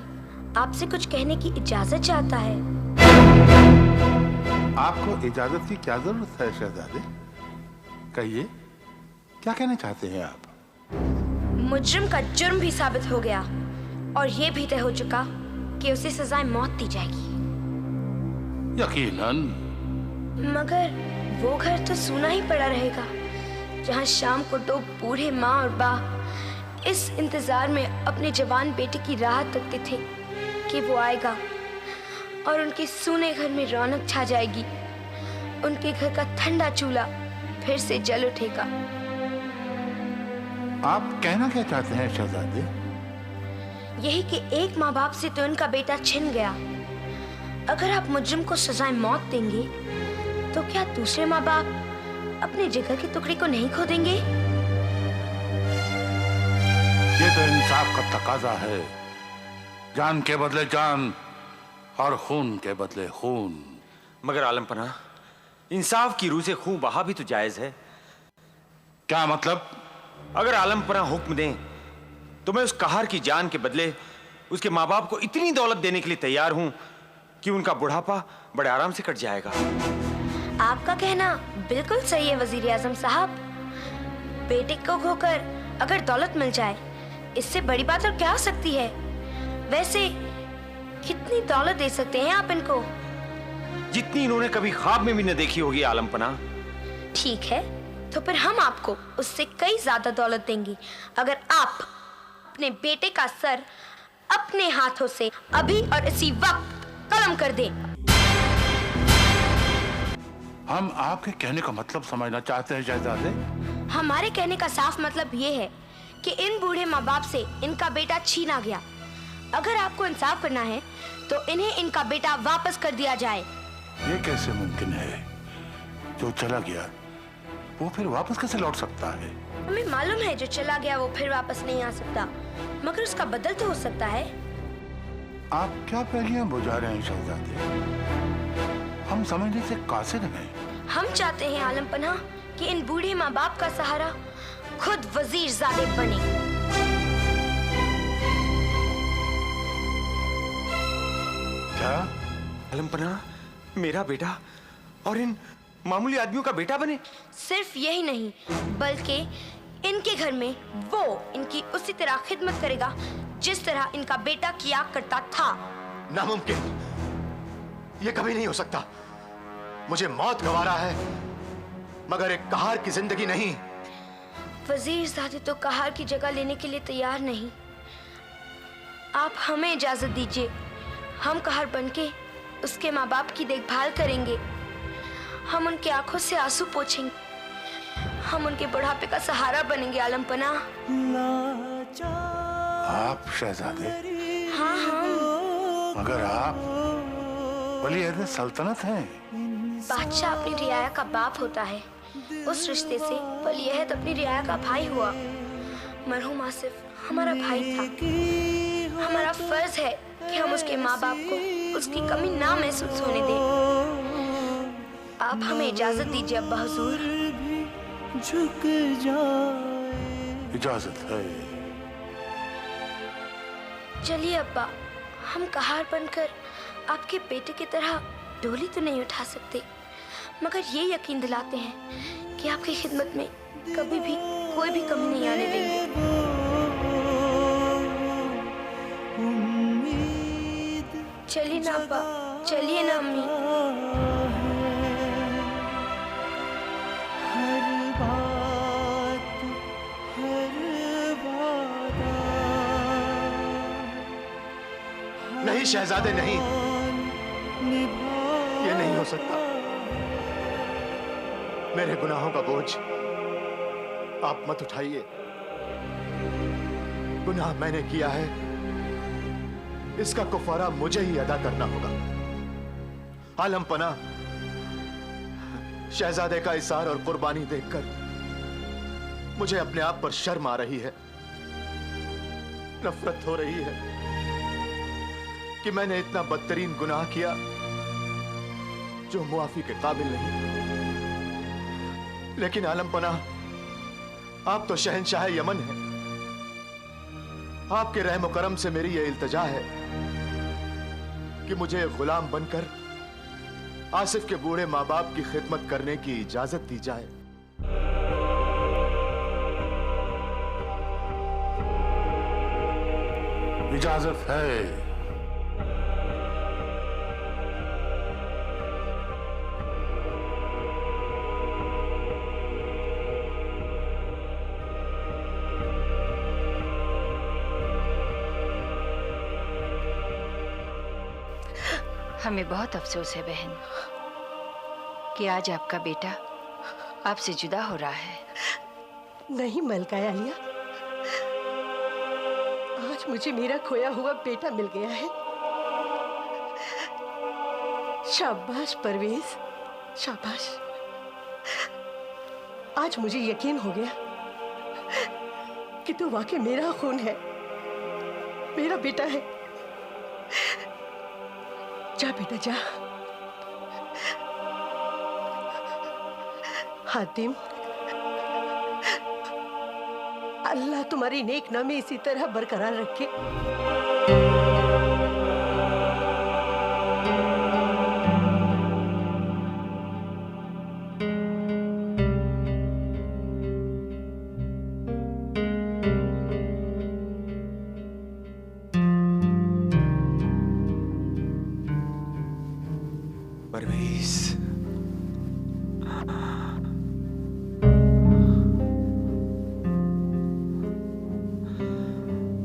आपसे कुछ कहने की इजाजत चाहता है। आपको इजाजत की क्या जरूरत है शहजादे? कहिए, क्या कहना चाहते हैं आप? मुजरिम का जुर्म भी साबित हो गया और ये भी तय हो चुका कि उसे सजाए मौत दी जाएगी। यकीनन। मगर वो घर तो सूना ही पड़ा रहेगा जहाँ शाम को दो बूढ़े माँ और बा इस इंतजार में अपने जवान बेटे की राह तकते थे कि वो आएगा और उनके सूने घर में रौनक छा जाएगी। उनके घर का ठंडा चूल्हा फिर से जल उठेगा। आप कहना क्या चाहते हैं शहजादे? यही कि एक माँ बाप से तो उनका बेटा छिन गया। अगर आप मुजरिम को सजाए मौत देंगे तो क्या दूसरे माँ बाप अपने जिगर के टुकड़े को नहीं खो देंगे? ये तो इंसाफ का तकाजा है। जान के बदले जान और खून के बदले खून। मगर आलम पनाह, इंसाफ की रूह से खून बहा भी तो जायज है। क्या मतलब? अगर आलम पनाह हुक्म दें तो मैं उस कहार की जान के बदले उसके माँ बाप को इतनी दौलत देने के लिए तैयार हूं कि उनका बुढ़ापा बड़े आराम से कट जाएगा। आपका कहना बिल्कुल सही है वजीर आजम साहब। बेटे को खोकर अगर दौलत मिल जाए, इससे बड़ी बात और क्या हो सकती है? वैसे कितनी दौलत दे सकते हैं आप इनको? जितनी इन्होंने कभी ख्वाब में भी न देखी होगी आलम पनाह। ठीक है, तो फिर हम आपको उससे कई ज्यादा दौलत देंगे अगर आप अपने बेटे का सर अपने हाथों से अभी और इसी वक्त कलम कर दें। हम आपके कहने का मतलब समझना चाहते हैं शहजादे। हमारे कहने का साफ मतलब ये है कि इन बूढ़े माँ बाप से इनका बेटा छीना गया अगर आपको इंसाफ करना है तो इन्हें इनका बेटा वापस कर दिया जाए। ये कैसे मुमकिन है? जो चला गया वो फिर वापस कैसे लौट सकता है? हमें मालूम है जो चला गया वो फिर वापस नहीं आ सकता, मगर उसका बदल तो हो सकता है। आप क्या पहेलियां बुझा रहे हैं शहजादे? हम समझने से कासिर हैं। हम चाहते हैं आलम पनाह कि इन बूढ़े माँ बाप का सहारा खुद वजीरजादे बने। क्या? आलम पनाह मेरा बेटा और इन मामूली आदमियों का बेटा बने? सिर्फ यही नहीं, बल्कि इनके घर में वो इनकी उसी तरह खिदमत करेगा जिस तरह इनका बेटा किया करता था। नामुमकिन, ये कभी नहीं हो सकता। मुझे मौत गवारा है, मगर एक कहार की जिंदगी नहीं। वजीरजादे तो कहार की जगह लेने के लिए तैयार नहीं। आप हमें इजाजत दीजिए, हम कहार बनके उसके माँ बाप की देखभाल करेंगे। हम उनके आंखों से आंसू पोंछेंगे, हम उनके बुढ़ापे का सहारा बनेंगे आलम पनाह। आप शहजादे? हाँ हाँ। मगर आप वली अहद सल्तनत हैं। बादशाह अपनी रियाया का बाप होता है, उस रिश्ते से वली अहद अपनी रियाया का भाई हुआ। मरहूम आसिफ हमारा भाई था। हमारा फर्ज है कि हम उसके माँ बाप को उसकी कमी ना महसूस होने दें। आप हमें इजाजत दीजिए अब्बा हुजूर। झुक जाए। इजाजत है। चलिए अब्बा, हम कहार बनकर आपके बेटे की तरह डोली तो नहीं उठा सकते, मगर ये यकीन दिलाते हैं कि आपकी खिदमत में कभी भी कोई भी कमी नहीं आने देंगे। चलिए ना अब्बा, चलिए ना अम्मी। नहीं शहजादे, नहीं, ये नहीं हो सकता। मेरे गुनाहों का बोझ आप मत उठाइए। गुनाह मैंने किया है, इसका कुफारा मुझे ही अदा करना होगा। आलम पनाह, शहजादे का इसार और कुर्बानी देखकर मुझे अपने आप पर शर्म आ रही है, नफरत हो रही है कि मैंने इतना बदतरीन गुनाह किया जो मुआफी के काबिल नहीं। लेकिन आलम पनाह, आप तो शहंशाह यमन हैं। आपके रहम करम से मेरी यह इल्तजा है कि मुझे गुलाम बनकर आसिफ के बूढ़े माँ बाप की खिदमत करने की इजाजत दी जाए। इजाजत है। हमें बहुत अफसोस है बहन कि आज आपका बेटा आपसे जुदा हो रहा है। नहीं मलका आलिया, आज मुझे मेरा खोया हुआ बेटा मिल गया है। शाबाश परवेज, शाबाश। आज मुझे यकीन हो गया कि तू वाकई मेरा खून है, मेरा बेटा है। जा बेटा जा। हातिम, अल्लाह तुम्हारी नेक नामी इसी तरह बरकरार रखे।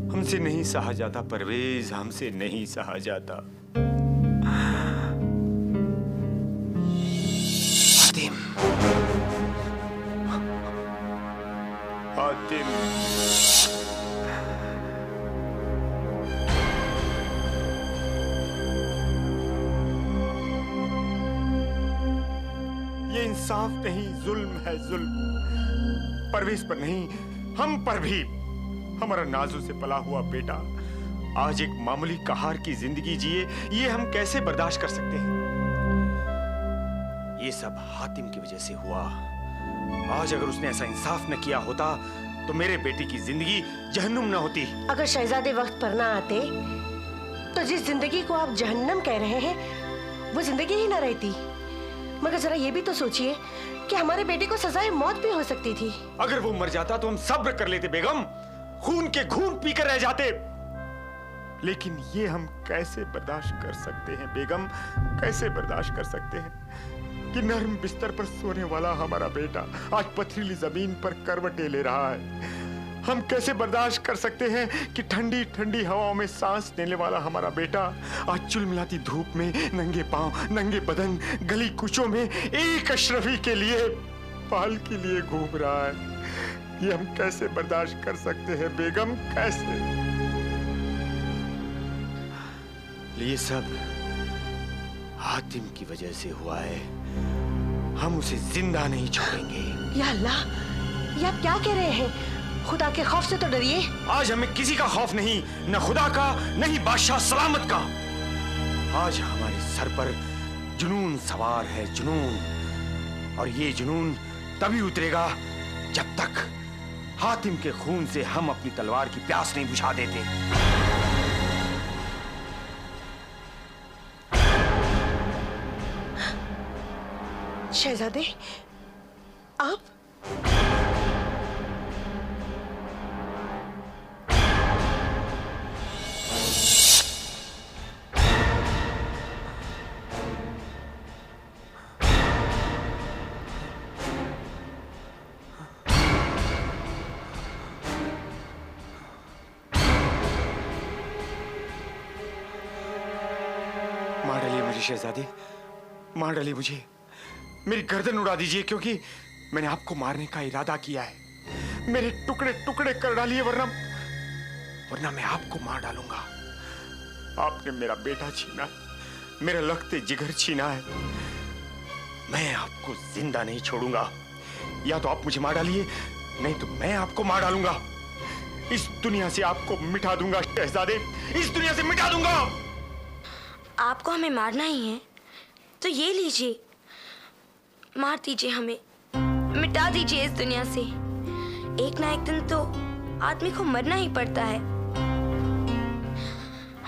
हमसे नहीं सहा जाता परवेज, हमसे नहीं सहा जाता। हातिम, हातिम, इंसाफ नहीं, जुल्म है जुल्म। परवेज पर नहीं, हम पर भी। हमारा नाजों से पला हुआ बेटा आज एक मामूली कहार की जिंदगी जिए, ये हम कैसे बर्दाश्त कर सकते हैं? ये सब हातिम की वजह से हुआ। आज अगर उसने ऐसा इंसाफ न किया होता तो मेरे बेटे की जिंदगी जहन्नुम न होती। अगर शहजादे वक्त पर ना आते तो जिस जिंदगी को आप जहन्नम कह रहे हैं वो जिंदगी ही ना रहती। मगर जरा ये भी तो सोचिए कि हमारे बेटे को सजाए मौत भी हो सकती थी। अगर वो मर जाता तो हम सब्र कर लेते बेगम, खून के घूंट पीकर रह जाते। लेकिन ये हम कैसे बर्दाश्त कर सकते हैं बेगम, कैसे बर्दाश्त कर सकते हैं कि नरम बिस्तर पर सोने वाला हमारा बेटा आज पथरीली जमीन पर करवटें ले रहा है। हम कैसे बर्दाश्त कर सकते हैं कि ठंडी ठंडी हवाओं में सांस लेने वाला हमारा बेटा आज चुलमिलाती धूप में नंगे पांव, नंगे बदन, गली कूचों में एक अशरफी के लिए, पाल के लिए घूम रहा है। ये हम कैसे बर्दाश्त कर सकते हैं बेगम, कैसे? ये सब हातिम की वजह से हुआ है। हम उसे जिंदा नहीं छोड़ेंगे। या अल्लाह, ये आप क्या कह रहे हैं? खुदा के खौफ से तो डरिए। आज हमें किसी का खौफ नहीं, न खुदा का, न ही बादशाह सलामत का। आज हमारे सर पर जुनून सवार है, जुनून। और ये जुनून तभी उतरेगा जब तक हातिम के खून से हम अपनी तलवार की प्यास नहीं बुझा देते। शहजादे, आप? मार डालिए मुझे शहजादी, मार डालिए मुझे, मेरी गर्दन उड़ा दीजिए, क्योंकि मैंने आपको मारने का इरादा किया है। मेरे टुकड़े टुकड़े कर डालिए, वरना मैं आपको मार डालूंगा। आपने मेरा बेटा छीना है, मेरा लखते जिगर छीना है। मैं आपको जिंदा नहीं छोड़ूंगा। या तो आप मुझे मार डालिए, नहीं तो मैं आपको मार डालूंगा। इस दुनिया से आपको मिटा दूंगा शहजादे, इस दुनिया से मिटा दूंगा। आपको हमें मारना ही है तो ये लीजिए, मार दीजिए हमें, मिटा दीजिए इस दुनिया से। एक ना एक दिन तो आदमी को मरना ही पड़ता है।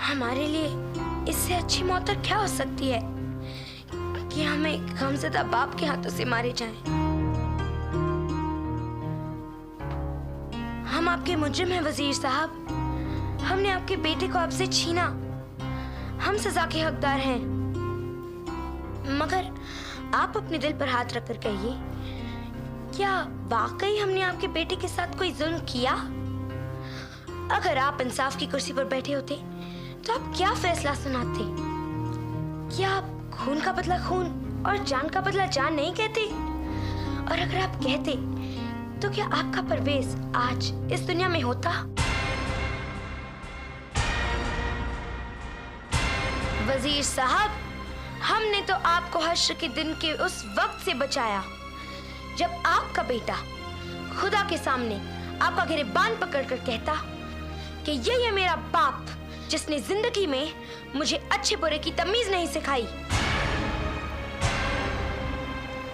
हमारे लिए इससे अच्छी मौत और क्या हो सकती है कि हमें गमज़दा बाप के हाथों से मारे जाएं। हम आपके मुजरिम हैं वजीर साहब, हमने आपके बेटे को आपसे छीना, हम सजा के हकदार हैं। मगर आप अपने दिल पर हाथ रखकर कहिए, क्या वाकई हमने आपके बेटे के साथ कोई जुल्म किया? अगर आप इंसाफ की कुर्सी पर बैठे होते तो आप क्या फैसला सुनाते? क्या आप खून का बदला खून और जान का बदला जान नहीं कहते? और अगर आप कहते तो क्या आपका परवेज आज इस दुनिया में होता? वजीर साहब, हमने तो आपको हश्र के दिन के उस वक्त से बचाया जब आपका बेटा खुदा के सामने आपका गिरबान पकड़कर कहता कि ये है मेरा बाप जिसने जिंदगी में मुझे अच्छे बुरे की तमीज नहीं सिखाई।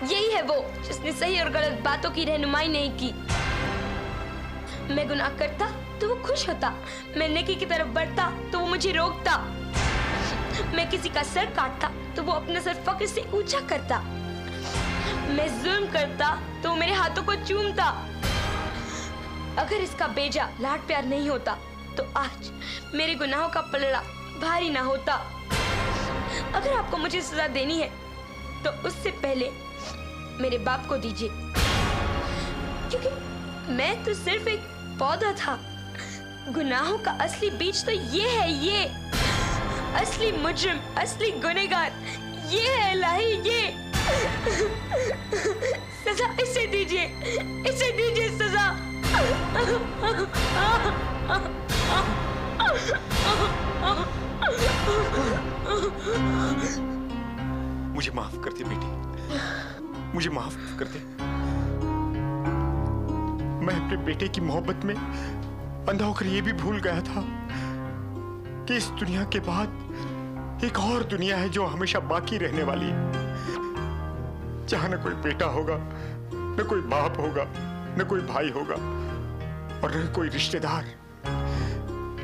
यही है वो जिसने सही और गलत बातों की रहनुमाई नहीं की। मैं गुनाह करता तो वो खुश होता, मैं नेकी की तरफ बढ़ता तो वो मुझे रोकता, मैं किसी का सर काटता तो वो अपना सर फक्र से ऊंचा करता, मैं जुल्म करता तो वो मेरे हाथों को चूमता। अगर इसका बेजा लाड प्यार नहीं होता तो आज मेरे गुनाहों का पलड़ा भारी ना होता। अगर आपको मुझे सजा देनी है तो उससे पहले मेरे बाप को दीजिए, क्योंकि मैं तो सिर्फ एक पौधा था। गुनाहों का असली बीज तो ये है, ये असली मुजरिम, असली गुनहगार ये है इलाही, ये सजा इसे दीजिए, इसे दीजिए सजा। मुझे माफ कर दे बेटी, मुझे माफ कर दे। मैं अपने बेटे की मोहब्बत में अंधा होकर यह भी भूल गया था कि इस दुनिया के बाद एक और दुनिया है जो हमेशा बाकी रहने वाली है, जहां न कोई बेटा होगा, न कोई बाप होगा, न कोई भाई होगा और न कोई रिश्तेदार,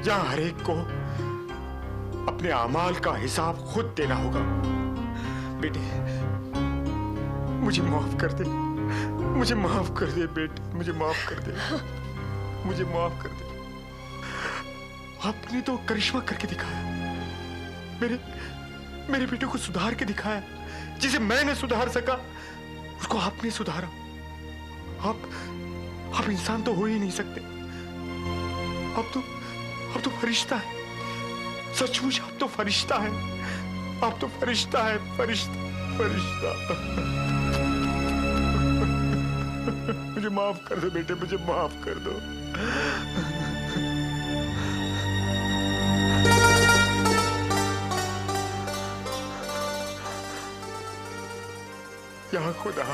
जहां हर एक को अपने अमाल का हिसाब खुद देना होगा। बेटे, मुझे माफ कर दे, मुझे माफ कर दे बेटे, मुझे माफ कर दे, मुझे माफ कर दे। आपने तो करिश्मा करके दिखाया, मेरे बेटे को सुधार के दिखाया। जिसे मैं नहीं सुधार सका उसको आपने सुधारा। आप इंसान तो हो ही नहीं सकते। अब तो फरिश्ता है, सचमुच आप तो फरिश्ता है, आप तो फरिश्ता है, फरिश्ता। मुझे माफ कर दो बेटे, मुझे माफ कर दो। या खुदा,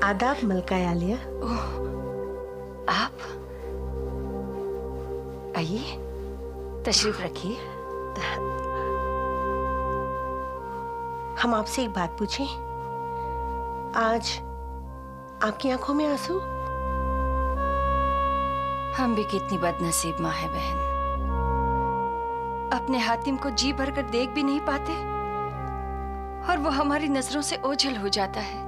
आदाब मलका आलिया। आप आइए, तशरीफ रखिए। हम आपसे एक बात पूछें? आज आपकी आंखों में आंसू? हम भी कितनी बदनसीब माँ है बहन, अपने हातिम को जी भर कर देख भी नहीं पाते और वो हमारी नजरों से ओझल हो जाता है।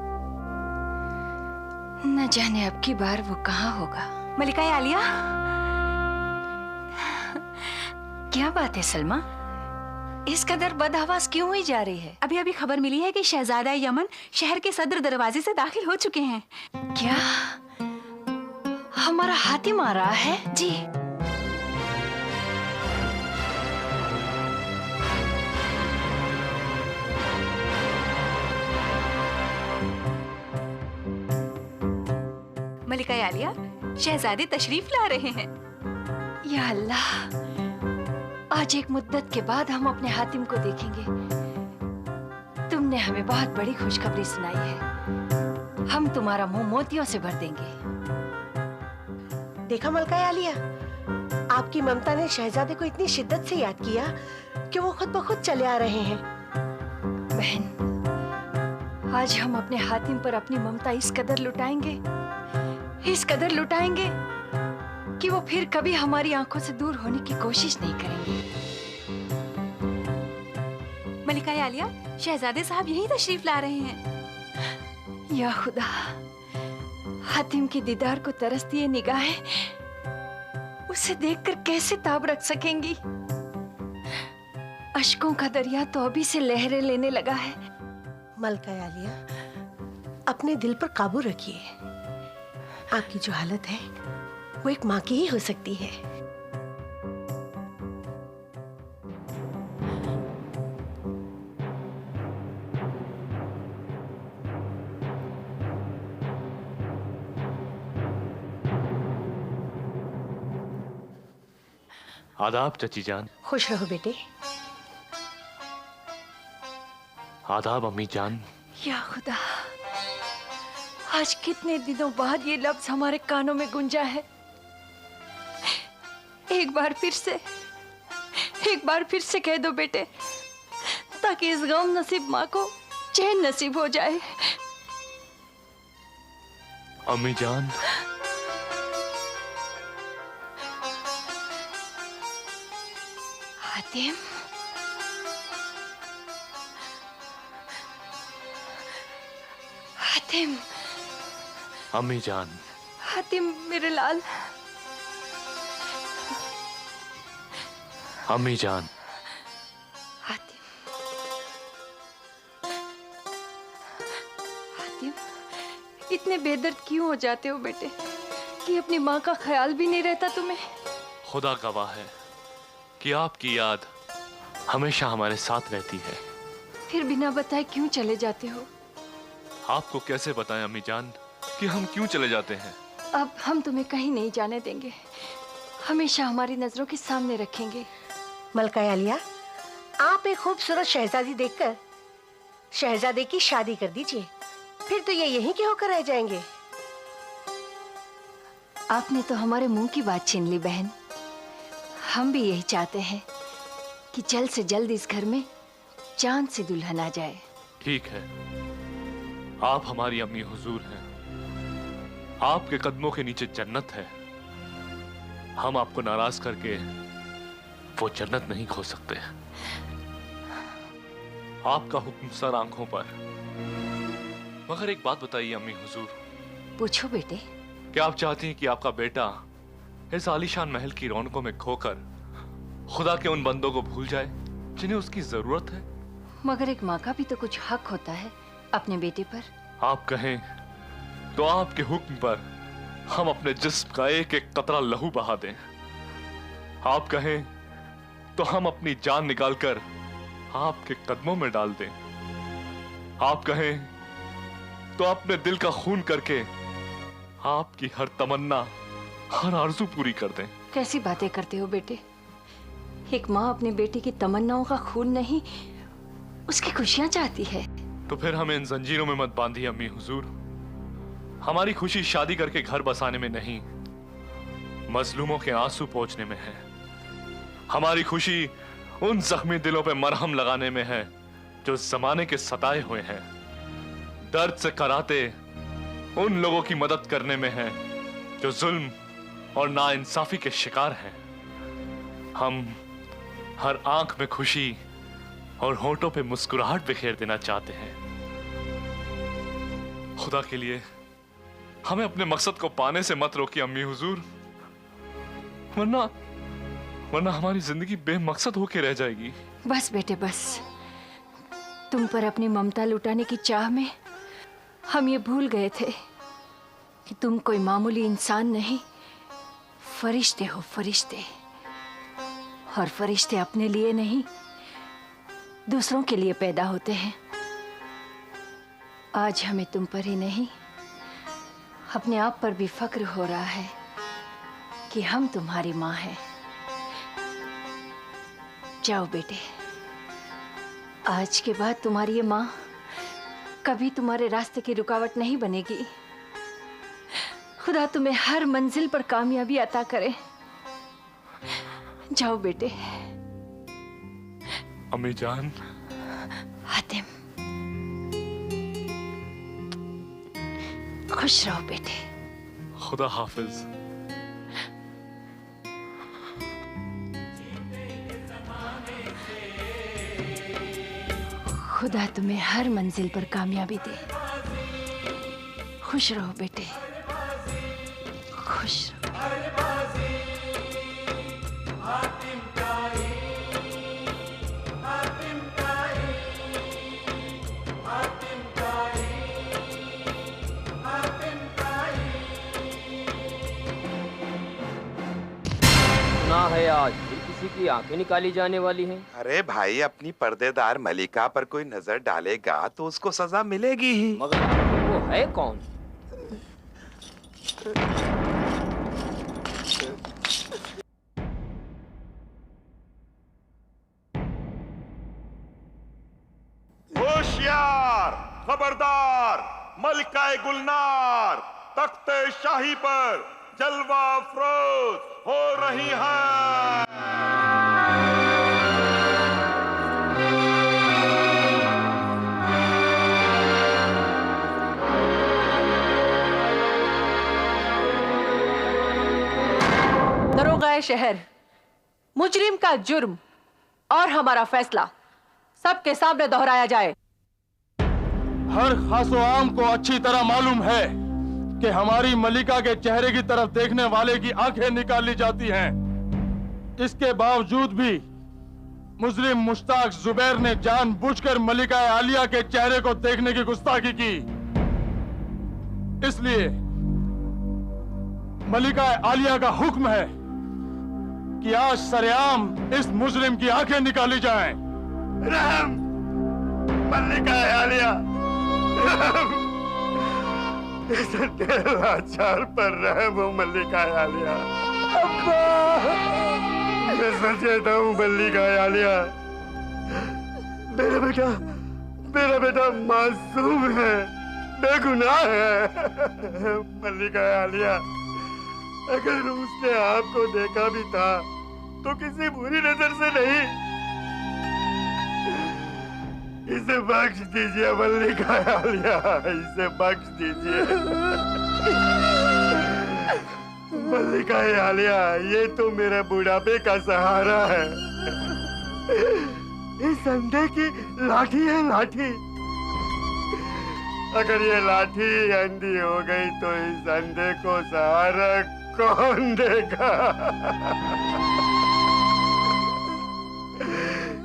न जाने अब की बार वो कहाँ होगा। मलिका आलिया, क्या बात है सलमा, इस कदर बदहवास क्यों हुई जा रही है? अभी खबर मिली है कि शहजादा यमन शहर के सदर दरवाजे से दाखिल हो चुके हैं। क्या हमारा हातिम आ रहा है? जी। मलिका आलिया, शहजादे तशरीफ ला रहे हैं। या अल्लाह, आज एक मुद्दत के बाद हम अपने हातिम को देखेंगे। तुमने हमें बहुत बड़ी खुशखबरी सुनाई है, हम तुम्हारा मुंह मोतियों से भर देंगे। देखा मलका आलिया, आपकी ममता ने शहजादे को इतनी शिद्दत से याद किया कि वो खुद ब खुद चले आ रहे हैं। बहन, आज हम अपने हातिम पर अपनी ममता इस कदर लुटाएंगे कि वो फिर कभी हमारी आंखों से दूर होने की कोशिश नहीं करेंगे। मलिका आलिया, शहजादे साहब यहीं तशरीफ ला रहे हैं। या खुदा, हातिम के दीदार को तरसती ये निगाहें उसे देखकर कैसे ताब रख सकेंगी? अश्कों का दरिया तो अभी से लहरें लेने लगा है। मलका आलिया, अपने दिल पर काबू रखिए। आपकी जो हालत है वो एक माँ की ही हो सकती है। आदाब चची जान। खुश रहो बेटे। आदाब अम्मी जान। या खुदा, आज कितने दिनों बाद ये लफ्ज हमारे कानों में गूंजा है। एक बार फिर से कह दो बेटे, ताकि इस गम नसीब माँ को चैन नसीब हो जाए। अम्मी जान। हातिम, हातिम। अम्मी जान। हातिम मेरे लाल। अम्मी जान। हातिम, हातिम, इतने बेदर्द क्यों हो जाते हो बेटे कि अपनी माँ का ख्याल भी नहीं रहता तुम्हें? खुदा गवाह है कि आपकी याद हमेशा हमारे साथ रहती है। फिर बिना बताए क्यों चले जाते हो? आपको कैसे बताएं अम्मी जान कि हम क्यों चले जाते हैं? अब हम तुम्हें कहीं नहीं जाने देंगे, हमेशा हमारी नजरों के सामने रखेंगे। मलका आलिया, आप एक खूबसूरत शहजादी देखकर शहजादे की शादी कर दीजिए, फिर तो ये यहीं के होकर रह जाएंगे। आपने तो हमारे मुंह की बात छीन ली बहन। हम भी यही चाहते हैं कि जल्द से जल्द इस घर में चांद सी दुल्हन आ जाए। ठीक है, आप हमारी अम्मी हुजूर हैं, आपके कदमों के नीचे जन्नत है। हम आपको नाराज करके वो जन्नत नहीं खो सकते। आपका हुक्म सर आंखों पर। मगर एक बात बताइए अम्मी हुजूर। पूछो बेटे। क्या आप चाहती हैं कि आपका बेटा इस आलीशान महल की रौनकों में खोकर खुदा के उन बंदों को भूल जाए जिन्हें उसकी जरूरत है? मगर एक माँ का भी तो कुछ हक होता है अपने बेटे पर। आप कहें तो आपके हुक्म पर हम अपने जिस्म का एक एक कतरा लहू बहा दें। आप कहें तो हम अपनी जान निकालकर आपके कदमों में डाल दें। आप कहें तो अपने दिल का खून करके आपकी हर तमन्ना, हर आरज़ू पूरी कर दें। कैसी बातें करते हो बेटे? एक माँ अपने बेटे की तमन्नाओं का खून नहीं, उसकी खुशियां चाहती है। तो फिर हमें इन जंजीरों में मत बांधिए अम्मी हुजूर। हमारी खुशी शादी करके घर बसाने में नहीं, मजलूमों के आंसू पोंछने में है। हमारी खुशी उन जख्मी दिलों पे मरहम लगाने में है जो जमाने के सताए हुए हैं। दर्द से कराते उन लोगों की मदद करने में है जो जुल्म और नाइंसाफी के शिकार हैं। हम हर आंख में खुशी और होंठों पे मुस्कुराहट बिखेर देना चाहते हैं। खुदा के लिए हमें अपने मकसद को पाने से मत रोकिए अम्मी हुजूर, वरना हमारी जिंदगी बेमकसद होके रह जाएगी। बस बेटे बस, तुम पर अपनी ममता लुटाने की चाह में हम ये भूल गए थे कि तुम कोई मामूली इंसान नहीं, फरिश्ते हो, फरिश्ते। और फरिश्ते अपने लिए नहीं, दूसरों के लिए पैदा होते हैं। आज हमें तुम पर ही नहीं, अपने आप पर भी फक्र हो रहा है कि हम तुम्हारी माँ हैं। जाओ बेटे, आज के बाद तुम्हारी ये माँ कभी तुम्हारे रास्ते की रुकावट नहीं बनेगी। खुदा तुम्हें हर मंजिल पर कामयाबी अता करे। जाओ बेटे। अम्मी जान। हातिम, खुश रहो बेटे। खुदा हाफिज। खुदा तुम्हें हर मंजिल पर कामयाबी दे। खुश रहो बेटे, खुश रहो। सुना है आज फिर किसी की आंखें निकाली जाने वाली हैं। अरे भाई, अपनी पर्देदार मलिका पर कोई नजर डालेगा तो उसको सजा मिलेगी ही। मगर वो है कौन? होशियार, खबरदार, मलिका गुलनार तख्ते शाही पर जलवा अफरोज हो रही है। दरोगा शहर, मुजरिम का जुर्म और हमारा फैसला सबके सामने दोहराया जाए। हर खासो आम को अच्छी तरह मालूम है कि हमारी मलिका के चेहरे की तरफ देखने वाले की आंखें निकाल ली जाती हैं। इसके बावजूद भी मुजरिम मुश्ताक जुबैर ने जानबूझकर मलिका आलिया के चेहरे को देखने की गुस्ताखी की। इसलिए मलिका आलिया का हुक्म है कि आज सरेआम इस मुजरिम की आंखें निकाली जाएं। रहम, मल्लिका आलिया, रहम, इस लाचार पर रहम हो मल्लिका आलिया। अब्बा, मैं सचेता हूँ मल्लिका आलिया। मेरा बेटा मासूम है, बेगुनाह है। मल्लिका आलिया, अगर उसने आपको देखा भी था तो किसी बुरी नजर से नहीं। इसे बख्श दीजिए मल्लिका आलिया, इसे बख्श दीजिए। मल्लिका आलिया, ये तो मेरे बुढ़ापे का सहारा है। इस अंधे की लाठी है, लाठी। अगर ये लाठी अंधी हो गई तो इस अंधे को सहारा कौन देगा?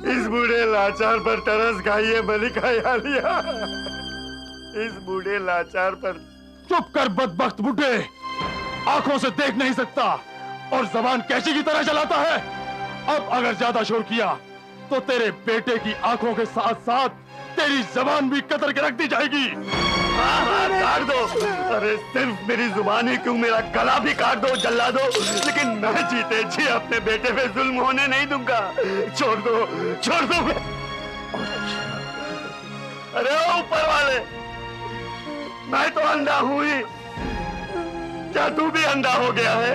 इस बूढ़े लाचार पर तरस खाइए मल्लिका आलिया, इस बूढ़े लाचार पर। चुप कर बदबख्त बूढ़े, आंखों से देख नहीं सकता और जबान कैसी की तरह चलाता है। अब अगर ज्यादा शोर किया तो तेरे बेटे की आंखों के साथ साथ तेरी जबान भी कतर के रख दी जाएगी। काट दो, अरे सिर्फ मेरी जुबान ही क्यों, मेरा गला भी काट दो, जला दो, लेकिन मैं जीते जी अपने बेटे पे जुल्म होने नहीं दूंगा। छोड़ दो, छोड़ दो। अरे ऊपर वाले, मैं तो अंधा हूं ही, क्या तू भी अंधा हो गया है?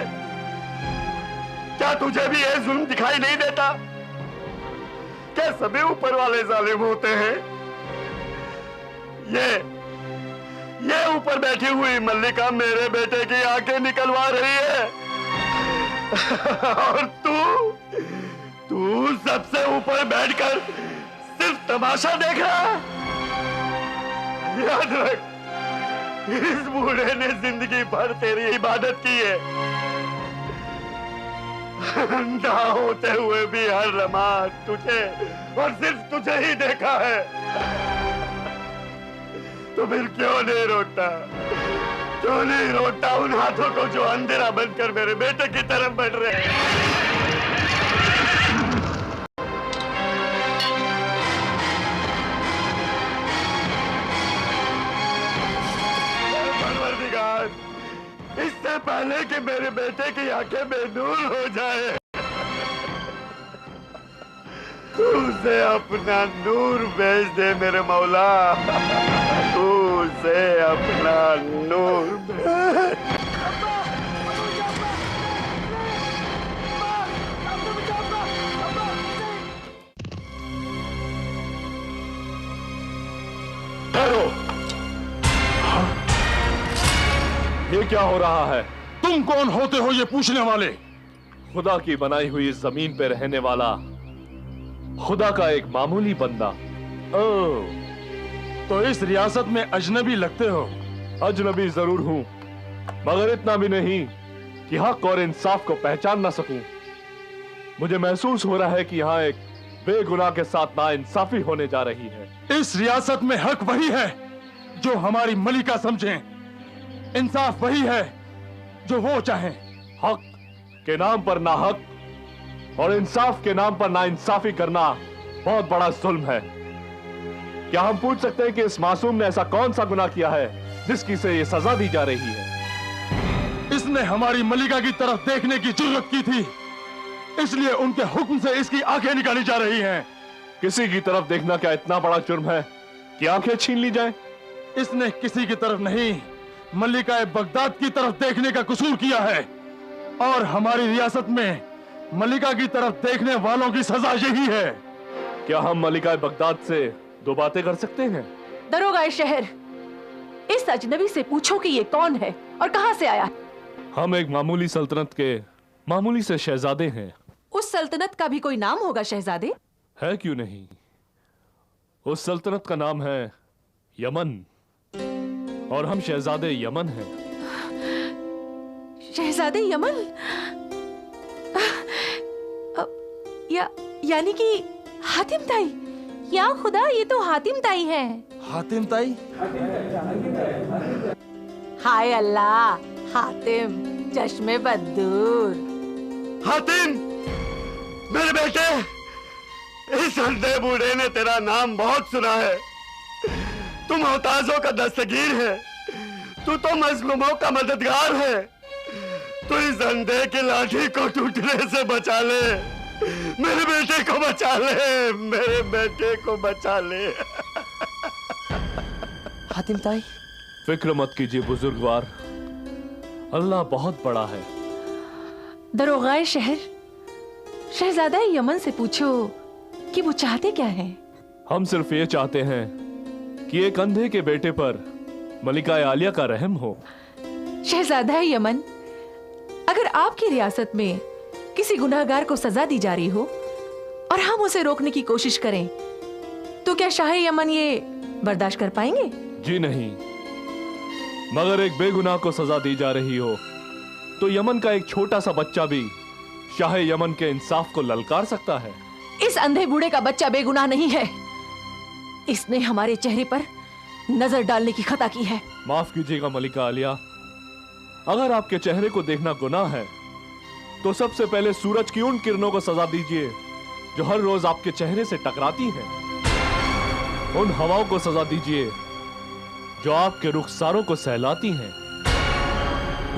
क्या तुझे भी ये जुल्म दिखाई नहीं देता? क्या सभी ऊपर वाले जालिम होते हैं? ये ऊपर बैठी हुई मल्लिका मेरे बेटे की आंखें निकलवा रही है और तू सबसे ऊपर बैठकर सिर्फ तमाशा देख रहा है। याद रख, इस बूढ़े ने जिंदगी भर तेरी इबादत की है। अंधा होते हुए भी हर लम्हा तुझे और सिर्फ तुझे ही देखा है। तो फिर क्यों नहीं रोता? क्यों नहीं रोता उन हाथों को जो अंधेरा बनकर मेरे बेटे की तरफ बढ़ रहे हैं? परवरदिगार, इससे पहले कि मेरे बेटे की आंखें बेनूर हो जाए, उसे अपना नूर भेज दे मेरे मौला, उसे अपना नूर भेज। ये क्या हो रहा है? तुम कौन होते हो ये पूछने वाले? खुदा की बनाई हुई जमीन पे रहने वाला खुदा का एक मामूली बंदा। ओह, तो इस रियासत में अजनबी लगते हो? अजनबी जरूर हूं, मगर इतना भी नहीं कि हक और इंसाफ को पहचान ना सकूं। मुझे महसूस हो रहा है कि यहाँ एक बेगुनाह के साथ नाइंसाफी होने जा रही है। इस रियासत में हक वही है जो हमारी मलिका समझे, इंसाफ वही है जो वो चाहे। हक के नाम पर ना हक और इंसाफ के नाम पर नाइंसाफी करना बहुत बड़ा जुल्म है। क्या हम पूछ सकते हैं कि इस मासूम ने ऐसा कौन सा गुनाह किया है जिसकी से ये सजा दी जा रही है? इसने हमारी मलिका की तरफ देखने की जुर्रत की थी, इसलिए उनके हुक्म से इसकी आंखें निकाली जा रही हैं। किसी की तरफ देखना क्या इतना बड़ा जुर्म है कि आंखें छीन ली जाएं? इसने किसी की तरफ नहीं, मल्लिका बगदाद की तरफ देखने का कसूर किया है और हमारी रियासत में मल्लिका की तरफ देखने वालों की सजा यही है। क्या हम मल्लिका बगदाद से दो बातें कर सकते हैं? दरोगा शहर, इस अजनबी से पूछो कि ये कौन है और कहां से आया। हम एक मामूली सल्तनत के मामूली से शहजादे हैं। उस सल्तनत का भी कोई नाम होगा शहजादे? है क्यों नहीं, उस सल्तनत का नाम है यमन और हम शहजादे यमन हैं। शहजादे यमन? यानी कि हातिम ताई? या खुदा, ये तो हातिम ताई हैं। हातिम ताई? हाय अल्लाह, हातिम चश्मे बदूर। हातिम, मेरे बेटे, इस अंधे बूढ़े ने तेरा नाम बहुत सुना है। तुम मोहताजों का दस्तगीर है, तू तो मजलूमों का मददगार है। तो इस अंधे की लाठी को टूटने से बचा ले, मेरे बेटे को बचा ले, मेरे बेटे को बचा ले। हातिम ताई, फिक्र मत कीजिए बुजुर्गवार, अल्लाह बहुत बड़ा है। दरोगाए शहर, शहजादा यमन से पूछो कि वो चाहते क्या हैं? हम सिर्फ ये चाहते हैं कि एक अंधे के बेटे पर मलिका आलिया का रहम हो। शहजादा यमन, अगर आपकी रियासत में किसी गुनाहगार को सजा दी जा रही हो और हम उसे रोकने की कोशिश करें, तो क्या शाह यमन ये बर्दाश्त कर पाएंगे? जी नहीं, मगर एक बेगुनाह को सजा दी जा रही हो तो यमन का एक छोटा सा बच्चा भी शाह यमन के इंसाफ को ललकार सकता है। इस अंधे बूढ़े का बच्चा बेगुनाह नहीं है, इसने हमारे चेहरे पर नजर डालने की खता की है। माफ कीजिएगा मलिका आलिया, अगर आपके चेहरे को देखना गुनाह है तो सबसे पहले सूरज की उन किरणों को सजा दीजिए जो हर रोज आपके चेहरे से टकराती हैं। उन हवाओं को सजा दीजिए जो आपके रुखसारों को सहलाती हैं।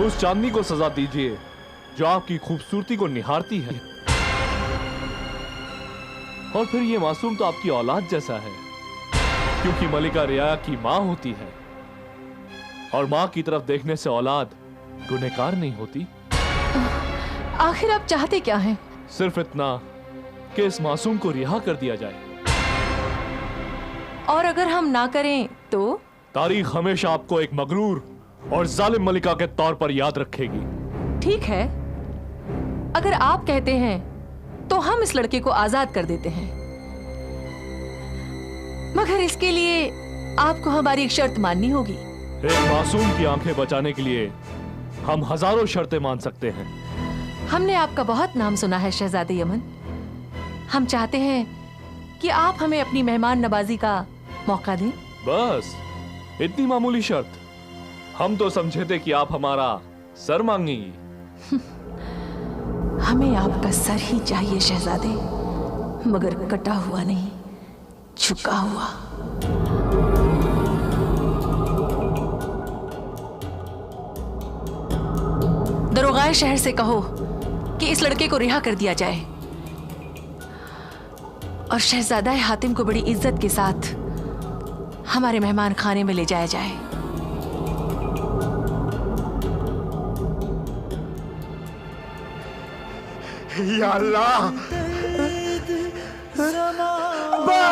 उस चांदनी को सजा दीजिए जो आपकी खूबसूरती को निहारती है। और फिर ये मासूम तो आपकी औलाद जैसा है, क्योंकि मलिका रिया की मां होती है और मां की तरफ देखने से औलाद गुनहगार नहीं होती। आखिर आप चाहते क्या हैं? सिर्फ इतना कि इस मासूम को रिहा कर दिया जाए। और अगर हम ना करें तो? तारीख हमेशा आपको एक मगरूर और जालिम मलिका के तौर पर याद रखेगी। ठीक है, अगर आप कहते हैं तो हम इस लड़के को आजाद कर देते हैं, मगर इसके लिए आपको हमारी एक शर्त माननी होगी। एक मासूम की आंखें बचाने के लिए हम हजारों शर्तें मान सकते हैं। हमने आपका बहुत नाम सुना है शहजादे यमन। हम चाहते हैं कि आप हमें अपनी मेहमान नवाजी का मौका दें। बस इतनी मामूली शर्त? हम तो समझे थे कि आप हमारा सर मांगेंगी। हमें आपका सर ही चाहिए शहजादे, मगर कटा हुआ नहीं, झुका हुआ। दरोगाए शहर से कहो कि इस लड़के को रिहा कर दिया जाए और शहजादा हातिम को बड़ी इज्जत के साथ हमारे मेहमान खाने में ले जाया जाए। या अल्लाह! अब्बा!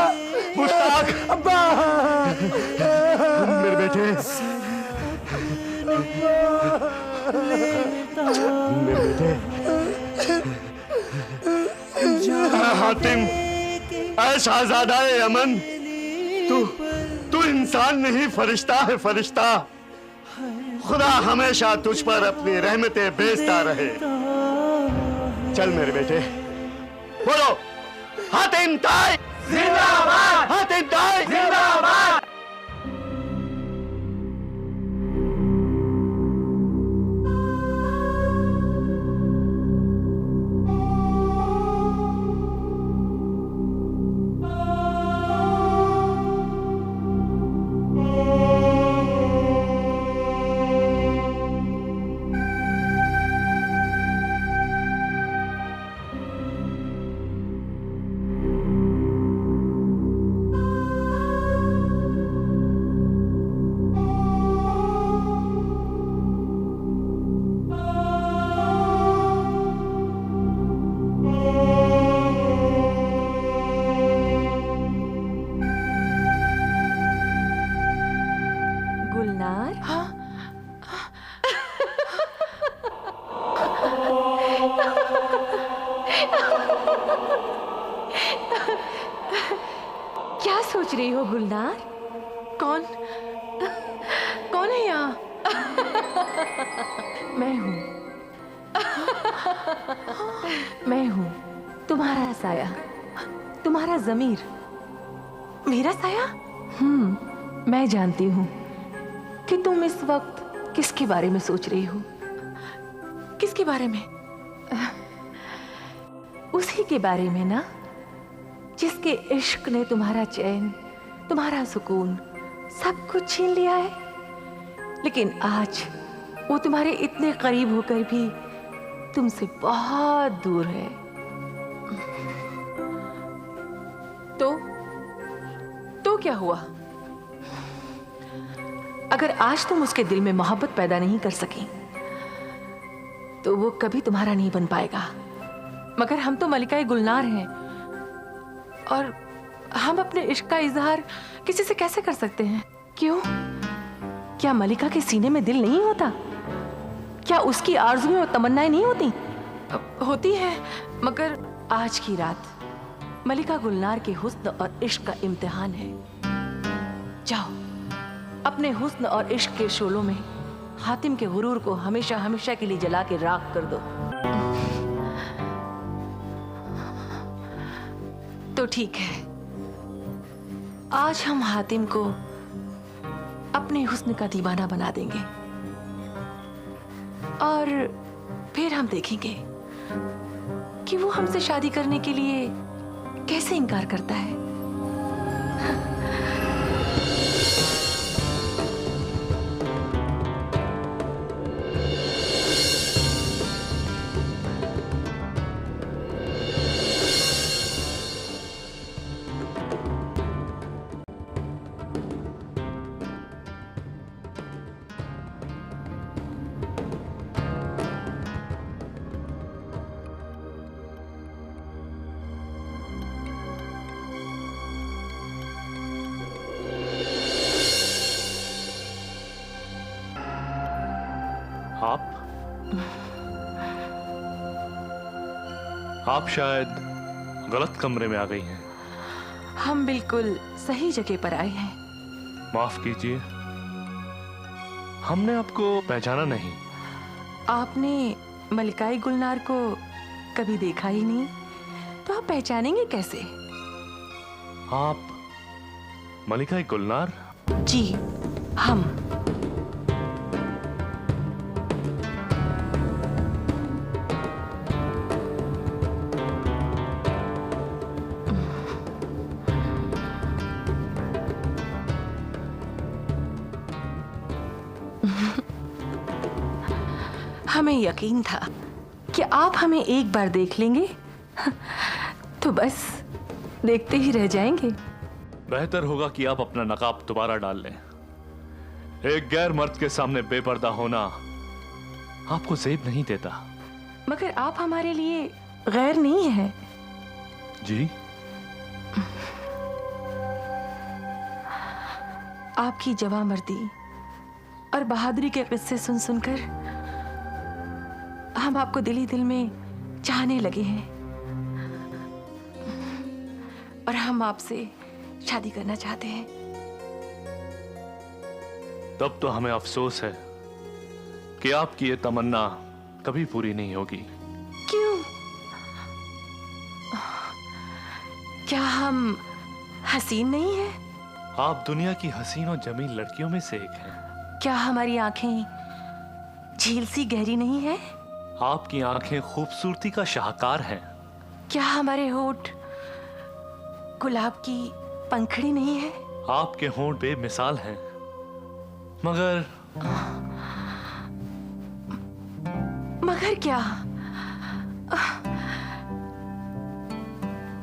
मुश्ताक! अब्बा! मेरे बेटे! मेरे बेटे! हातिम, ऐ शहजादा यमन, तू इंसान नहीं, फरिश्ता है, फरिश्ता। खुदा हमेशा तुझ पर अपनी रहमतें भेजता रहे। चल मेरे बेटे, बोलो हातिम ताई जिंदाबाद! हातिम ताई जिंदाबाद! क्या सोच रही हो गुलनार? कौन है यहाँ? मैं हूँ तुम्हारा साया, तुम्हारा जमीर। मेरा साया? मैं जानती हूँ कि तुम इस वक्त किसके बारे में सोच रही हो? किसके बारे में? उसी के बारे में ना, जिसके इश्क ने तुम्हारा चैन, तुम्हारा सुकून सब कुछ छीन लिया है। लेकिन आज वो तुम्हारे इतने करीब होकर भी तुमसे बहुत दूर है। तो क्या हुआ? अगर आज तुम उसके दिल में मोहब्बत पैदा नहीं कर सकी तो वो कभी तुम्हारा नहीं बन पाएगा। मगर हम तो मलिका गुलनार हैं और हम अपने इश्क का इजहार किसी से कैसे कर सकते हैं? क्यों? क्या मलिका के सीने में दिल नहीं होता? क्या उसकी आरज़ुएं और तमन्नाएं नहीं होती? होती है, मगर आज की रात मलिका गुलनार के हुस्न और इश्क का इम्तिहान है। जाओ, अपने हुस्न और इश्क के शोलों में हातिम के गुरूर को हमेशा हमेशा के लिए जला के राख कर दो। तो ठीक है, आज हम हातिम को अपने हुस्न का दीवाना बना देंगे और फिर हम देखेंगे कि वो हमसे शादी करने के लिए कैसे इनकार करता है। आप शायद गलत कमरे में आ गई हैं। हम बिल्कुल सही जगह पर आए हैं। माफ कीजिए, हमने आपको पहचाना नहीं। आपने मलिका गुलनार को कभी देखा ही नहीं, तो आप पहचानेंगे कैसे? आप मलिका गुलनार? जी, हम। हमें यकीन था कि आप हमें एक बार देख लेंगे तो बस देखते ही रह जाएंगे। बेहतर होगा कि आप अपना नकाब दोबारा डाल लें। एक गैर मर्द के सामने बेपर्दा होना आपको ज़ेब नहीं देता। मगर आप हमारे लिए गैर नहीं हैं। जी? आपकी जवामर्दी और बहादुरी के किस्से सुन सुनकर हम आपको दिल ही दिल में चाहने लगे हैं और हम आपसे शादी करना चाहते हैं। तब तो हमें अफसोस है कि आपकी ये तमन्ना कभी पूरी नहीं होगी। क्यों? क्या हम हसीन नहीं हैं? आप दुनिया की हसीन और जमील लड़कियों में से एक हैं। क्या हमारी आंखें झील सी गहरी नहीं है? आपकी आंखें खूबसूरती का शाहकार हैं। क्या हमारे होठ गुलाब की पंखड़ी नहीं है? आपके होंठ बेमिसाल हैं, मगर क्या?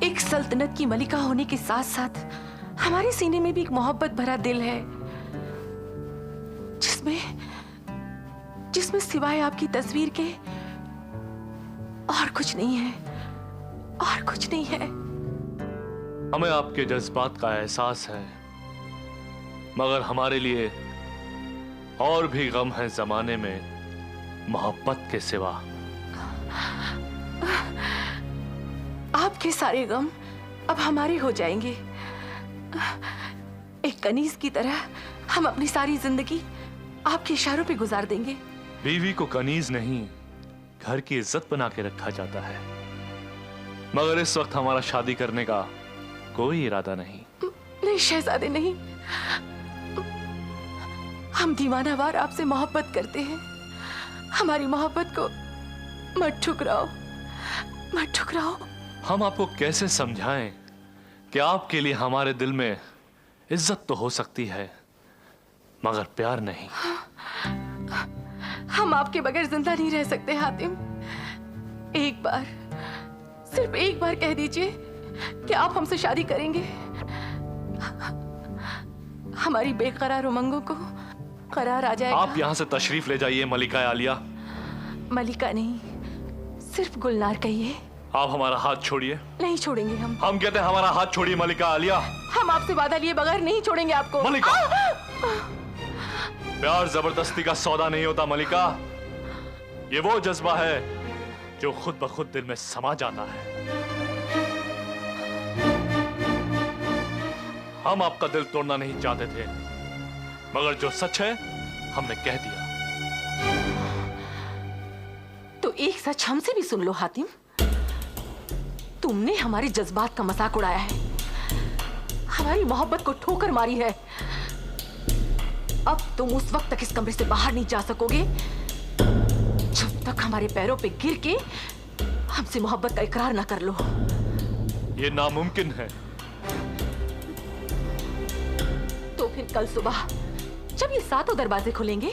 एक सल्तनत की मलिका होने के साथ साथ हमारे सीने में भी एक मोहब्बत भरा दिल है, जिसमें सिवाय आपकी तस्वीर के और कुछ नहीं है, और कुछ नहीं है। हमें आपके जज्बात का एहसास है, मगर हमारे लिए और भी गम है जमाने में मोहब्बत के सिवा। आपके सारे गम अब हमारे हो जाएंगे। एक कनीज की तरह हम अपनी सारी जिंदगी आपके इशारों पे गुजार देंगे। बीवी को कनीज नहीं, घर की इज्जत बना के रखा जाता है, मगर इस वक्त हमारा शादी करने का कोई इरादा नहीं। नहीं शहजादे, नहीं। हम दीवानावार आपसे मोहब्बत करते हैं। हमारी मोहब्बत को मत ठुकराओ, मत ठुकराओ। हम आपको कैसे समझाएं कि आपके लिए हमारे दिल में इज्जत तो हो सकती है मगर प्यार नहीं। हम आपके बगैर जिंदा नहीं रह सकते हातिम। एक बार, सिर्फ एक बार कह दीजिए कि आप हमसे शादी करेंगे। हमारी बेकरार उमंगों को करार आ जाएगा। आप यहाँ से तशरीफ ले जाइए मलिका आलिया। मलिका नहीं, सिर्फ गुलनार कहिए। आप हमारा हाथ छोड़िए। नहीं छोड़ेंगे हम। हम कहते हैं हमारा हाथ छोड़िए मलिका आलिया। हम आपसे वादा लिए बगैर नहीं छोड़ेंगे आपको। मलिका, प्यार जबरदस्ती का सौदा नहीं होता मलिका। ये वो जज्बा है जो खुद ब खुद दिल में समा जाता है। हम आपका दिल तोड़ना नहीं चाहते थे मगर जो सच है हमने कह दिया। तो एक सच हमसे भी सुन लो हातिम। तुमने हमारे जज्बात का मजाक उड़ाया है, हमारी मोहब्बत को ठोकर मारी है। अब तुम उस वक्त तक इस कमरे से बाहर नहीं जा सकोगे जब तक हमारे पैरों पे गिर के हमसे मोहब्बत का इकरार ना कर लो। ये नामुमकिन है। तो फिर कल सुबह जब ये सातों दरवाजे खुलेंगे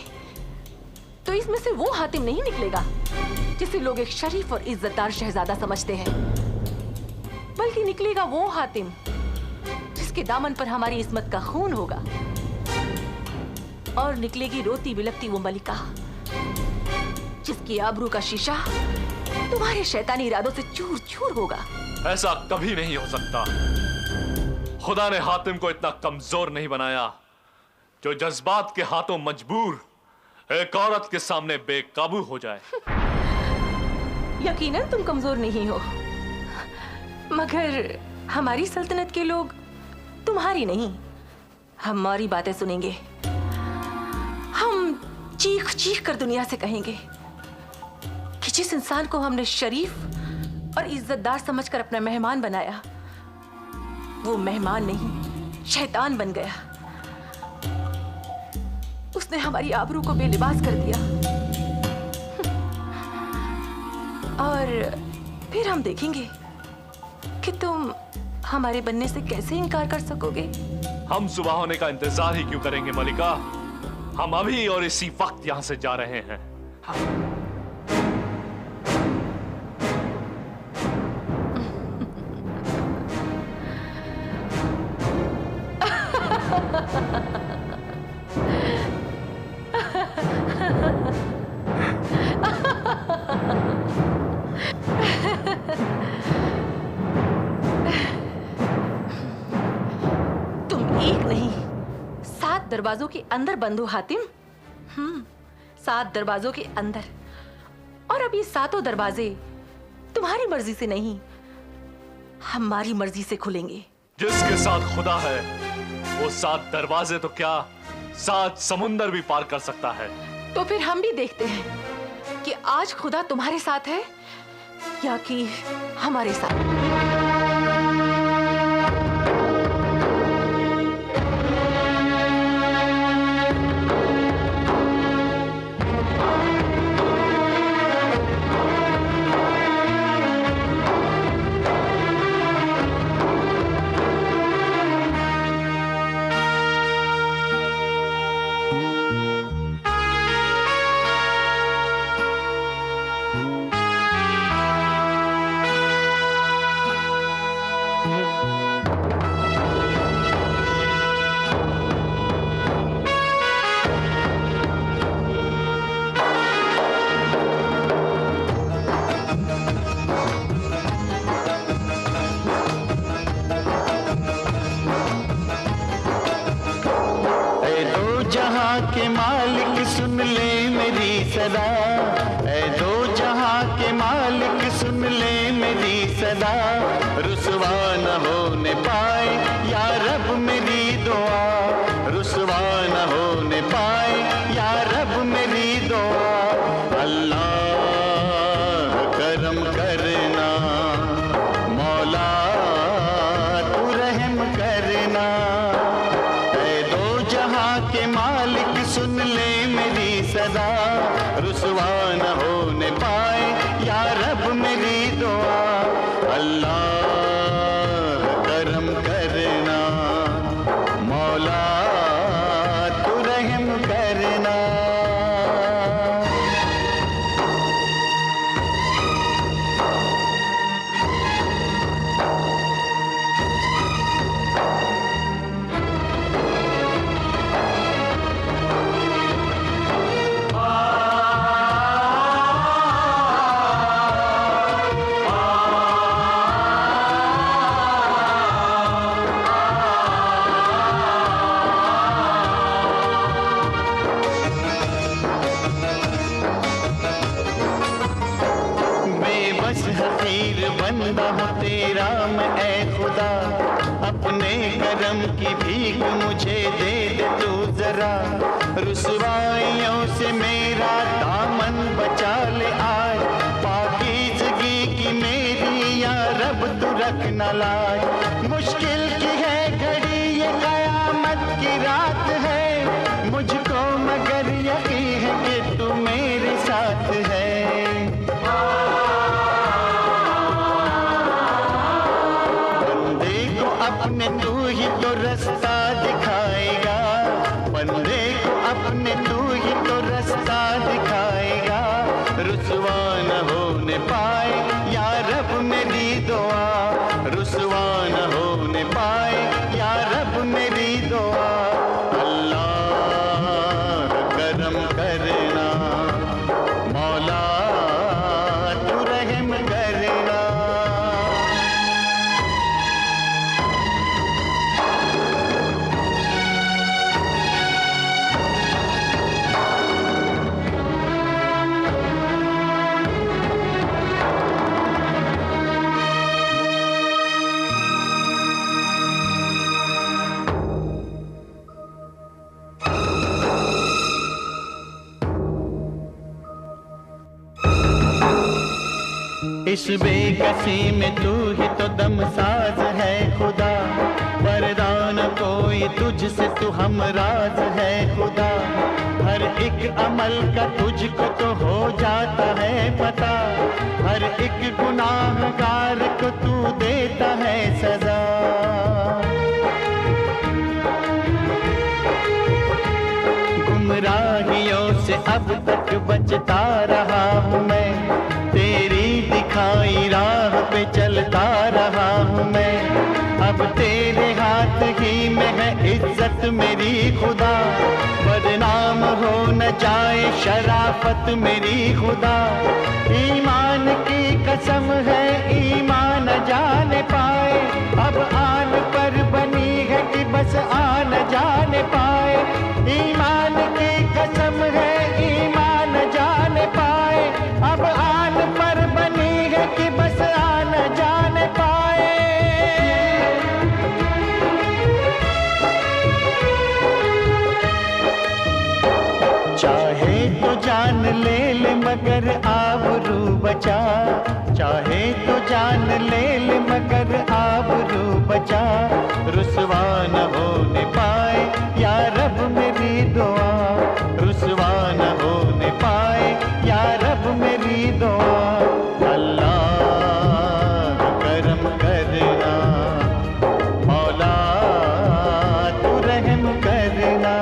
तो इसमें से वो हातिम नहीं निकलेगा जिसे लोग एक शरीफ और इज्जतदार शहजादा समझते हैं, बल्कि निकलेगा वो हातिम जिसके दामन पर हमारी इस्मत का खून होगा। और निकलेगी रोती बिलखती वो मलिका जिसकी आबरू का शीशा तुम्हारे शैतानी इरादों से चूर चूर होगा। ऐसा कभी नहीं हो सकता। खुदा ने हातिम को इतना कमजोर नहीं बनाया जो जज्बात के हाथों मजबूर एक औरत के सामने बेकाबू हो जाए। यकीनन तुम कमजोर नहीं हो, मगर हमारी सल्तनत के लोग तुम्हारी नहीं, हमारी बातें सुनेंगे। हम चीख चीख कर दुनिया से कहेंगे कि जिस इंसान को हमने शरीफ और इज्जतदार समझकर अपना मेहमान बनाया, वो मेहमान नहीं शैतान बन गया। उसने हमारी आबरू को बेलिबास कर दिया। और फिर हम देखेंगे कि तुम हमारे बनने से कैसे इनकार कर सकोगे। हम सुबह होने का इंतजार ही क्यों करेंगे मलिका? हम अभी और इसी वक्त यहां से जा रहे हैं। तुम एक नहीं 7 दरवाजों के अंदर बंद हो हातिम। 7 दरवाजों के अंदर। और अब ये 7 दरवाजे तुम्हारी मर्जी से नहीं, हमारी मर्जी से खुलेंगे। जिसके साथ खुदा है वो 7 दरवाजे तो क्या 7 समुंदर भी पार कर सकता है। तो फिर हम भी देखते हैं कि आज खुदा तुम्हारे साथ है या कि हमारे साथ। के मालिक सुन ले मेरी सदा, ऐ दो जहां के मालिक सुन ले मेरी सदा। रुसवा न होने पाए या रब मेरी दुआ, रुसवा न होने पाए या रब मेरी दुआ। अल्लाह करम करना, मौला तू रहम करना। ऐ दो जहां के मालिक सुन सदा, रुसवा न होने पाए या रब मेरी दुआ। अल्लाह करम करना, मौला तू रहम करना। बंदा हूँ तेरा मैं ऐ खुदा, अपने करम की भीख मुझे दे दे तू जरा। रुसवाइयों से मेरा दामन बचा ले आज, पाकीज़गी की मेरी या रब तू रख न लाज। मुश्किल की है घड़ी ये कयामत की रात है, मुझको मगर यकीन है कि तू मेरे साथ है। अपने तू ही तो रास्ता दिखाएगा, बंदे को अपने तू ही तो रास्ता दिखाएगा। रुसवा न होने पाए या रब मेरी दुआ, रुसवा न होने पाए या रब मेरी दुआ। अल्लाह करम करना, मौला तू रहम करना। इस बेकसी में तू ही तो दमसाज है खुदा, वरदान कोई तुझसे तू हमराज है खुदा। हर एक अमल का तुझको तो हो जाता है पता, हर एक गुनाहगार को तू देता है सजा। गुमराहियों से अब तक बचता रहा हूँ मैं, तेरी दिखाई राह पे चलता रहा हूँ मैं। अब तेरे हाथ ही में है इज्जत मेरी खुदा, बदनाम हो न जाए शराफत मेरी खुदा। ईमान की कसम है ईमान जाने पाए, अब आन पर बनी है कि बस आन जाने पाए। ईमान की कसम है ईमान जाने पाए, अब आन पर बनी है कि बस आन जाने पाए। चाहे तो जान ले ले मगर आबरू बचा, चाहे तो जान ले ले मगर आबरू बचा। रुसवा न होने पाए या रब मेरी दुआ, रुसवा न होने पाए या रब मेरी दुआ। अल्लाह करम करना, मौला तू रहम करना।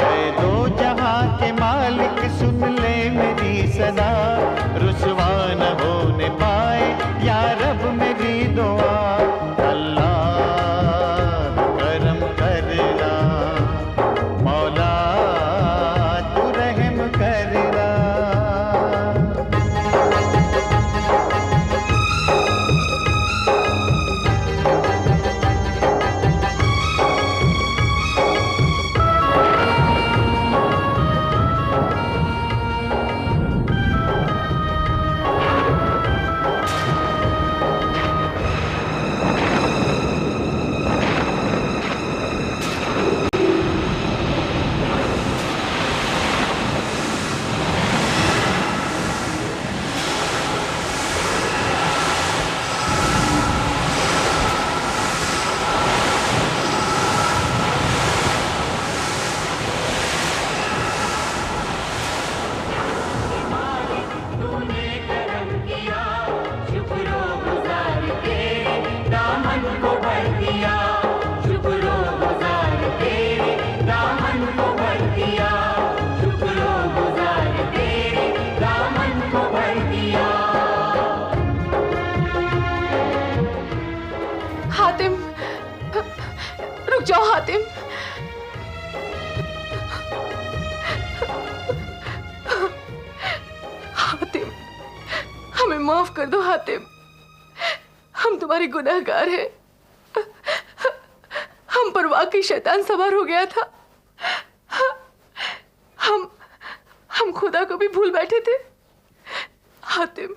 ऐ दो जहां के मालिक सुन ले मेरी सदा, रुसवा न होने पाए या रब मेरी दुआ। अल्लाह हातिम, हातिम, हमें माफ कर दो हातिम। हम तुम्हारे गुनहगार हैं। हम पर वाकई शैतान सवार हो गया था। हम खुदा को भी भूल बैठे थे। हातिम,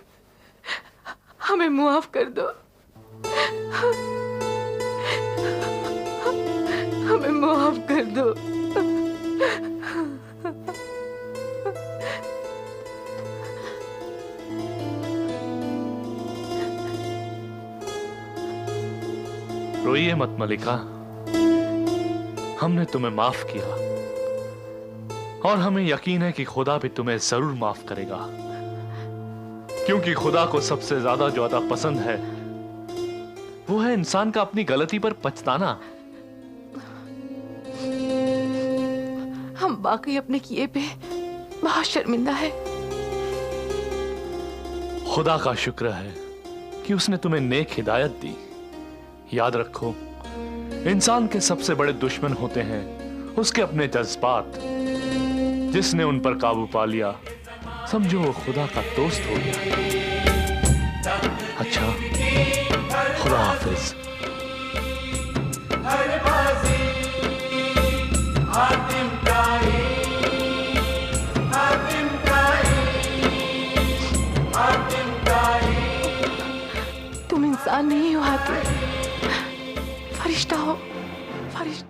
हमें माफ कर दो। हमें माफ कर दो। रोइए मत मलिका, हमने तुम्हें माफ किया और हमें यकीन है कि खुदा भी तुम्हें जरूर माफ करेगा, क्योंकि खुदा को सबसे ज्यादा पसंद है वो है इंसान का अपनी गलती पर पछताना। हम वाकई अपने किए पे बहुत शर्मिंदा है। खुदा का शुक्र है कि उसने तुम्हें नेक हिदायत दी। याद रखो, इंसान के सबसे बड़े दुश्मन होते हैं उसके अपने जज्बात। जिसने उन पर काबू पा लिया, समझो वो खुदा का दोस्त हो गया। अच्छा, खुदा हाफिज। तुम इंसान नहीं हो हातिम, फरिश्ता हो, फरिश्ता।